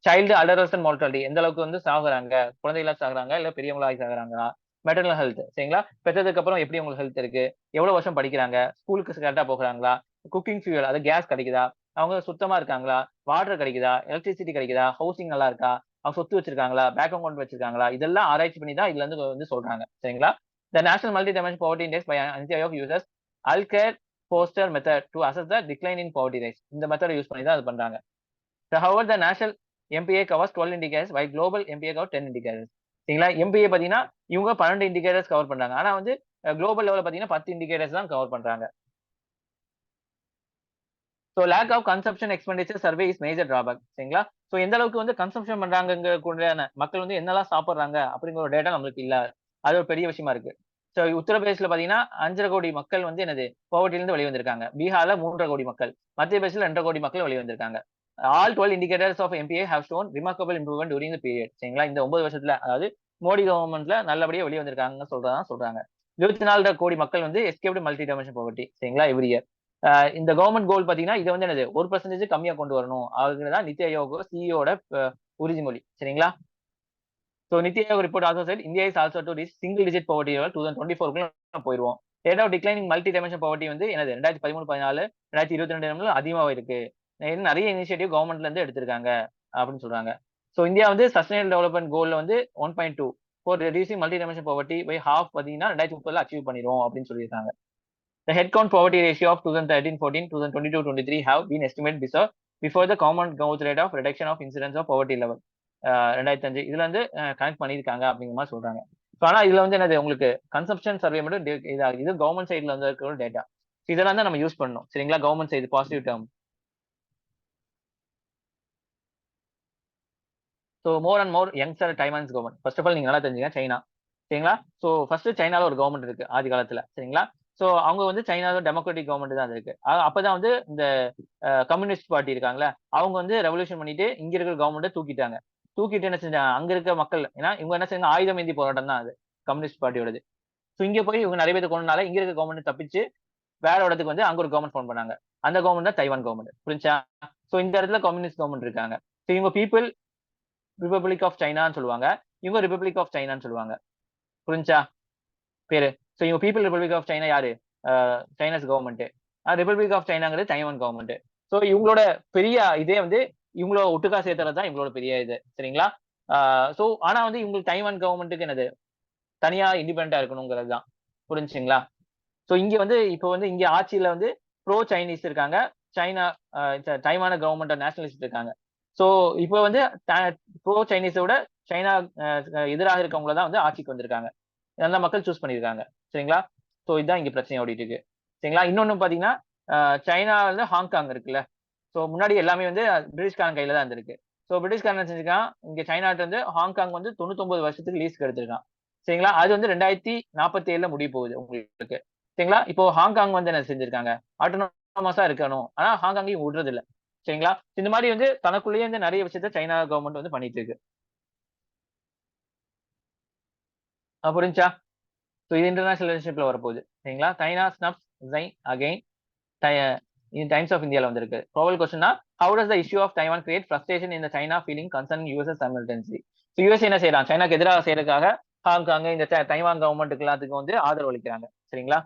சைல்டு அடலசன்ட் மார்டாலிட்டி எந்த அளவுக்கு வந்து சாகுறாங்க, குழந்தைகளா சாகுறாங்க இல்ல பெரியவங்களா சாகுறாங்களா, மெட்டர்னல் ஹெல்த். சரிங்களா? பெற்றதுக்கு அப்புறம் எப்படி உங்களுக்கு ஹெல்த் இருக்கு, எவ்வளவு வருஷம் படிக்கிறாங்க, ஸ்கூலுக்கு கரெக்டா போகிறாங்களா, குக்கிங் ஃபியூல் அது கேஸ் கிடைக்குதா, அவங்க சுத்தமா இருக்காங்களா, வாட்டர் கிடைக்குதா, எலக்ட்ரிசிட்டி கிடைக்குதா, ஹவுசிங் நல்லா இருக்கா, அவங்க சொத்து வச்சிருக்காங்களா, பேங்க் அக்கௌண்ட் வச்சிருக்காங்களா, இதெல்லாம் ஆராய்ச்சி பண்ணி தான் இதுல இருந்து வந்து சொல்றாங்க. சரிங்களா? The National Multi-Dimensional Poverty Index by NITI Aayog uses Alker-Foster method to assess the decline in poverty rates. இந்த மெத்தட் யூஸ் பண்ணி தான் அது பண்றாங்க. So, however, the national MPA covers 12 indicators, while global MPA covers 10 indicators. சரிங்களா? MPA பாத்தீங்கன்னா இவங்க 12 இண்டிகேட்டர்ஸ் கவர் பண்றாங்க. ஆனா வந்து குளோபல் லெவல்ல பாத்தீங்கன்னா 10 இண்டிகேட்டர்ஸ் தான் கவர் பண்றாங்க. So lack of consumption expenditure survey is major drawback. சரிங்களா? ஸோ எந்த அளவுக்கு வந்து கன்சம்ஷன் பண்றாங்க கூட மக்கள் வந்து என்னெல்லாம் சாப்பிடுறாங்க அப்படிங்கிற ஒரு டேட்டா நம்மளுக்கு இல்ல. அது ஒரு பெரிய விஷயமா இருக்கு. ஸோ உத்தரப்பிரதேஷ்ல பாத்தீங்கன்னா 5.5 கோடி மக்கள் வந்து என்னது பாவர்ட்டிலிருந்து வெளியே வந்திருக்காங்க. பீகார்ல 3.5 கோடி மக்கள், மத்திய பிரதேசல 2.5 கோடி மக்கள் வெளியே வந்திருக்காங்க. All 12 indicators of MPI have shown remarkable improvement during the period. சரிங்களா? இந்த 9 வருஷத்துல அதாவது மோடி கவர்மெண்ட்ல நல்லபடியா வெளியே வந்திருக்காங்கன்னு சொல்றாங்க. 24 கோடி மக்கள் வந்து எஸ்கேப்டு மல்டி டைமென்ஷன் பாவர்ட்டி. சரிங்களா? Every year. இந்த கவர்மெண்ட் கோல் பாத்தீங்கன்னா இது வந்து என்னது 1% கம்மியா கொண்டு வரணும். அதுதான் நித்தி ஆயோக் சிஇஓட உறுதிமொழி. சரிங்களா? So Niti Aayog report also said India is also to reach single digit poverty level 2024 போயிருவோம். Rate of declining multi dimension poverty வந்து என்னது 2013, 14, 2022 அதிகமாக இருக்கு. நிறைய இனிஷியேட்டிவ் கவர்மெண்ட்ல இருந்து எடுத்திருக்காங்க அப்படின்னு சொல்றாங்க. ஸோ இந்தியா வந்து சஸ்டைனபிள் டெவலப்மெண்ட் கோல்ல வந்து 1.2 for reducing multi dimension poverty by half பாத்தீங்கன்னா 2030 அச்சீவ் பண்ணிடுவோம் அப்படின்னு சொல்லியிருக்காங்க. The headcount poverty ratio of 2013-14, 2022-23 have been estimated before the common growth rate of reduction of incidence of poverty level. 2005 இதுல வந்து கனெக்ட் பண்ணியிருக்காங்க அப்படிங்கிற மாதிரி சொல்றாங்க. ஆனா இதுல வந்து என்னது உங்களுக்கு கன்சம்ஷன் சர்வே மட்டும் இது கவர்மெண்ட் சைட்ல வந்து இருக்கிற டேட்டா. இதெல்லாம் தான் நம்ம யூஸ் பண்ணணும். சரிங்களா? Government side positive term. So more and more youngster Taiwan's government. First of all நீங்க நல்லா தெரிஞ்சுங்க சைனா. சரிங்களா? ஸோ ஃபர்ஸ்ட் சைனால ஒரு கவர்மெண்ட் இருக்கு ஆதி காலத்துல. சரிங்களா? ஸோ அவங்க வந்து சைனால டெமோக்ராட்டிக் கவர்மெண்ட் தான் இருக்கு. அப்பதான் வந்து இந்த கம்யூனிஸ்ட் பார்ட்டி இருக்காங்களா அவங்க வந்து ரெவல்யூஷன் பண்ணிட்டு இங்க இருக்கிற கவர்மெண்ட்டை தூக்கிட்டாங்க. தூக்கிட்டு என்ன செஞ்சாங்க அங்க இருக்க மக்கள் ஏன்னா இவங்க என்ன செஞ்சாங்க ஆயுதம் ஏந்தி போராட்டம் தான் அது கம்யூனிஸ்ட் பார்ட்டியோடது. ஸோ இங்க போய் இவங்க நிறைய பேர் கொண்டனால இங்க இருக்க கவர்மெண்ட் தப்பிச்சு வேற இடத்துக்கு வந்து அங்க ஒரு கவர்மெண்ட் ஃபார்ம் பண்ணாங்க. அந்த கவர்மெண்ட் தான் தைவான் கவர்மெண்ட். புரிஞ்சா? ஸோ இந்த இடத்துல கம்யூனிஸ்ட் கவர்மெண்ட் இருக்காங்க. ஸோ இவங்க பீப்புள் ரிபப்ளிக் ஆஃப் சைனான்னு சொல்லுவாங்க. இவங்க ரிபப்ளிக் ஆஃப் சைனான்னு சொல்லுவாங்க. புரிஞ்சா பேரு? ஸோ இவங்க பீப்புள் ரிபப்ளிக் ஆஃப் சைனா யாரு? China's government. ரிபப்ளிக் ஆஃப் சைனாங்கிறது தைவான் கவர்மெண்ட். ஸோ இவங்களோட பெரிய இதே வந்து இவங்களோட ஒட்டுக்கா சேர்த்துறது தான் இவங்களோட பெரிய இது. சரிங்களா? ஸோ ஆனா வந்து இவங்களுக்கு தைவான் கவர்மெண்ட்டுக்கு என்னது தனியா இண்டிபெண்டா இருக்கணுங்கிறது தான். புரிஞ்சுங்களா? ஸோ இங்க வந்து இப்போ வந்து இங்க ஆட்சியில வந்து ப்ரோ சைனீஸ் இருக்காங்க. சைனா தைவான கவர்மெண்ட் நேஷனலிஸ்ட் இருக்காங்க. ஸோ இப்போ வந்து ப்ரோ சைனீஸை விட சைனா எதிராக இருக்கவங்கள தான் வந்து ஆட்சிக்கு வந்திருக்காங்க. அந்த மக்கள் சூஸ் பண்ணியிருக்காங்க. சரிங்களா? ஸோ இதுதான் இங்க பிரச்சனை ஓடிட்டு இருக்கு. சரிங்களா? இன்னொன்னு பாத்தீங்கன்னா சைனா வந்து ஹாங்காங் இருக்குல்ல. ஸோ முன்னாடி எல்லாமே வந்து பிரிட்டிஷ்காரன் கையில தான் இருந்திருக்கு. ஸோ பிரிட்டிஷ்காரன் என்ன செஞ்சிருக்கான் இங்க சைனாட்டு வந்து ஹாங்காங் வந்து 99 வருஷத்துக்கு லீஸ்க்கு எடுத்திருக்கான். சரிங்களா? அது வந்து 2047 முடிய போகுது உங்களுக்கு. சரிங்களா? இப்போ ஹாங்காங் வந்து என்ன செஞ்சிருக்காங்க ஆட்டோனமஸா இருக்கணும். ஆனா ஹாங்காங்கையும் விடுறது இல்ல. சரிங்களா? இந்த மாதிரி வந்து தனக்குள்ளேயே வந்து நிறைய விஷயத்த சைனா கவர்மெண்ட் வந்து பண்ணிட்டு இருக்கு. புரிஞ்சா? ஸோ இது இன்டர்நேஷனல் ரிலேஷன்ஷிப்ல வரப்போகுது. சரிங்களா? China snubs Jain again in times of இந்தியால வந்திருக்கு. ப்ராபல் கொஸ்டின்னா how does the issue of Taiwan create frustration in China feeling concern US simultaneously. So US என்ன செய்யறாங்க சைனாக்கு எதிராக செய்யறதுக்காக ஹாங்காங் இந்த தைவான் கவர்மெண்ட்டுக்கு எல்லாத்துக்கும் வந்து ஆதரவு அளிக்கிறாங்க. சரிங்களா?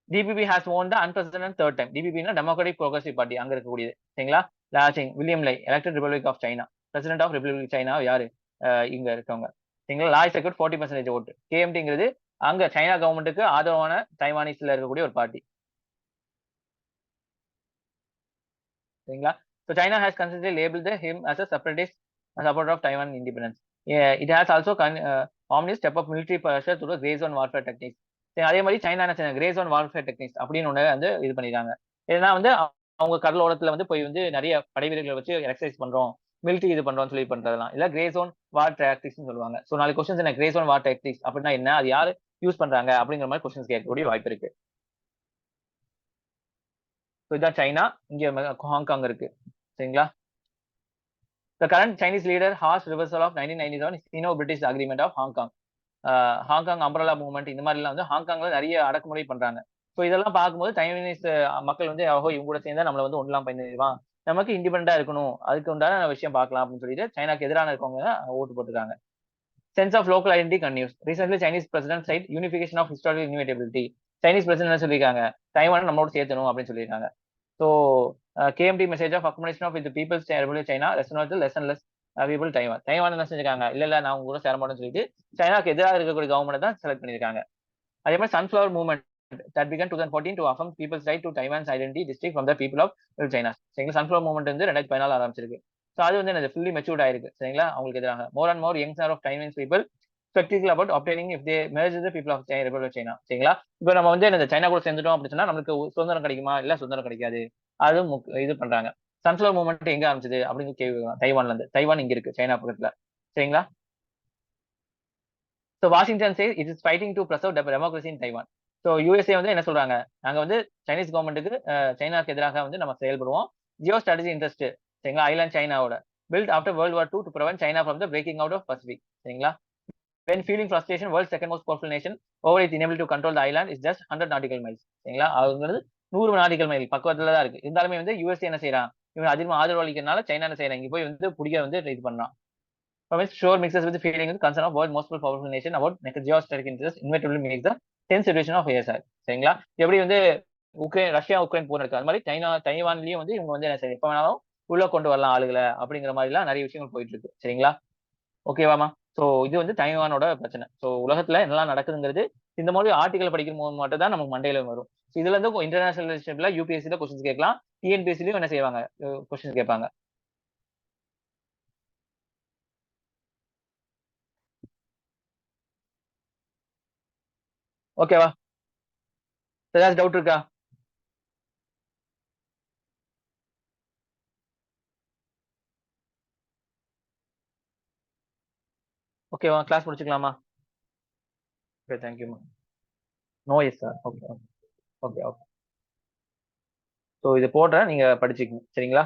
DPP has won the unprecedented third time. டிபிபினா டெமோக்ராட்டிக் ப்ரோக்ரசிவ் பார்ட்டி அங்க இருக்கக்கூடியது. சரிங்களா? Lai Ching William Lai elected republic of China. President of republic China யாரு? இங்க இருக்கவங்க. சரிங்களா? லாய் செக்யூர் 40% ஓட்டு. கேஎம்டிங்கிறது அங்க சைனா கவர்மெண்ட்டுக்கு ஆதரவான தைவானிஸ்ல இருக்கக்கூடிய ஒரு பார்ட்டி. சரிங்களா? So China has consistently labeled him as a separatist supporter of Taiwan independence. It has also omni step up military pressure through the gray zone warfare techniques. அதே மாதிரி சைனா என்ன செய்ய கிரே ஜோன் வார்ஃபேர் டெக்னிக்ஸ் அப்படின்னு ஒண்ணு வந்து இது பண்ணிருக்காங்க. ஏன்னா வந்து அவங்க கடலோரத்துல வந்து போய் வந்து நிறைய படை வீரர்களை வச்சு எக்ஸசைஸ் பண்றோம் மிலிட்டரி இது பண்றோம்னு சொல்லி பண்றதெல்லாம் இல்ல கிரே ஜோன் வார் டாக்டிக்ஸ் சொல்லுவாங்க. ஸோ நாளைக்கு கொஸ்டின்ஸ் என்ன கிரே ஜோன் வார் டாக்டிக்ஸ் அப்படின்னா என்ன அது யாரு யூஸ் பண்றாங்க அப்படிங்கிற மாதிரி கொஸ்டின்ஸ் கேட்கக்கூடிய வாய்ப்பு இருக்கு. ஸோ இதான் சைனா, இங்க ஹாங்காங் இருக்கு. சரிங்களா? The current Chinese leader harsh reversal of 1997 Sino-British agreement of Hong Kong. Hong Kong அம்பரலா movement இந்த மாதிரி எல்லாம் வந்து ஹாங்காங்ல நிறைய அடக்குமுறை பண்றாங்க. ஸோ இதெல்லாம் பார்க்கும்போது தைவானீஸ் மக்கள் வந்து இவங்க கூட சேர்ந்தா நம்மள வந்து ஒன்றலாம் பண்ணிடுவான் நமக்கு இண்டிபெண்டா இருக்கணும் அதுக்கு உண்டான விஷயம் பார்க்கலாம் அப்படின்னு சொல்லிட்டு சைனாக்கு எதிரான இருக்கவங்க ஓட்டு போட்டுருக்காங்க. Sense of local identity confuse. Recently Chinese president said unification of historical inevitability. Chinese president என்ன சொல்லியிருக்காங்க தைவான் நம்மளோட சேர்த்தணும் அப்படின்னு சொல்லியிருக்காங்க. So KMT message of accommodation of with the people's Republic China, less and less people Taiwan. Taiwan என்ன செஞ்சிருக்காங்க, இல்ல இல்ல நான் உங்க கூட சேர மாட்டேன்னு சொல்லிட்டு சைனாக்கு எதிராக இருக்கக்கூடிய கவர்மெண்ட் தான் செலக்ட் பண்ணியிருக்காங்க. அதே மாதிரி sunflower movement that began 2014 to affirm people's right to Taiwan's identity district from the people of China. சரிங்களா, சன்ஃபிளவர் மூவ்மெண்ட் வந்து 2014 ஆரம்பிச்சிருக்கு. ஸோ அது வந்து எனக்கு ஃபுல்லி மெச்சூர்ட் ஆயிருக்கு. சரிங்களா, அவங்களுக்கு எதிராக more and more youngs of Taiwan's people skeptical about obtaining if they merge the people of China, Republic of China. சரிங்களா, இப்போ நம்ம வந்து இந்த சைனா கூட சேர்ந்துட்டோம் அப்படின்னு சொன்னா நமக்கு சுதந்திரம் கிடைக்குமா, இல்ல சுதந்திரம் கிடைக்காது. அது இது பண்றாங்க. சன்ஃபிளவர் மூவ்மெண்ட் எங்க ஆரம்பிச்சது அப்படின்னு கேள்வி தைவான்ல இருந்து. தைவான் இங்க இருக்கு, சைனா பக்கத்துல. சரிங்களா. So Washington says it is fighting to preserve democracy in Taiwan. So USA வந்து என்ன சொல்றாங்க, நாங்க வந்து சைனீஸ் கவர்மெண்ட்டுக்கு சைனாக்கு எதிராக வந்து நம்ம செயல்படுவோம். Geo strategy interest. சரிங்களா, ஐலாண்ட் சைனாவோட built after world war 2 to prevent China from the breaking out of Pacific. சரிங்களா. When feeling frustration, world's second most powerful nation, over its inability to control the island is just 100 nautical miles. சரிங்களா, அதுங்கிறது 100 நாட்டிக்கல் மைல் பக்கத்துல தான் இருக்கு. இருந்தாலுமே வந்து யூஎஸ்ஏ என்ன செய்யறான், இவன் அதிகமா ஆதரவு அளிக்கிறதுனால சைனா என்ன செய்யறான், இங்க போய் வந்து புடிக்க வந்து இது பண்றான். Sure mixes with the feeling with concern of world most powerful nation about geostrategic interest inevitably makes the tense situation of ASR. சரிங்களா, எப்படி வந்து ரஷ்யா உக்ரைன் போர் நடக்குது, அது மாதிரி தைவான்லயும் வந்து இவங்க வந்து என்ன செய்ய எப்ப வேணாலும் உள்ள கொண்டு வரலாம் ஆளுகளை அப்படிங்கிற மாதிரி எல்லாம் நிறைய விஷயங்கள் போயிட்டு இருக்கு. சரிங்களா, ஓகேவாமா. சோ இது வந்து தைவானோட பிரச்சனை. சோ உலகத்துல என்னெல்லாம் நடக்குதுங்கிறது இந்த மாதிரி ஆர்டிகல் படிக்கும் போது மட்டும் தான் நமக்கு மண்டையில வரும். இதுல இருந்து இன்டர்நேஷனல் ரிலேஷன்ல யூபிஎஸ்சில கொஸ்டின்ஸ் கேட்கலாம், டிஎன்பிஎஸ்சிலயும் என்ன செய்வாங்க, கொஸ்டின்ஸ் கேட்பாங்க. ஓகேவா, ஏதாவது டவுட் இருக்கா? ஓகேவா, கிளாஸ் முடிச்சுக்கலாமா? Okay, thank you. No yes sir. Okay okay okay okay. So இது போடுறேன், நீங்க படிச்சுக்கங்க. சரிங்களா.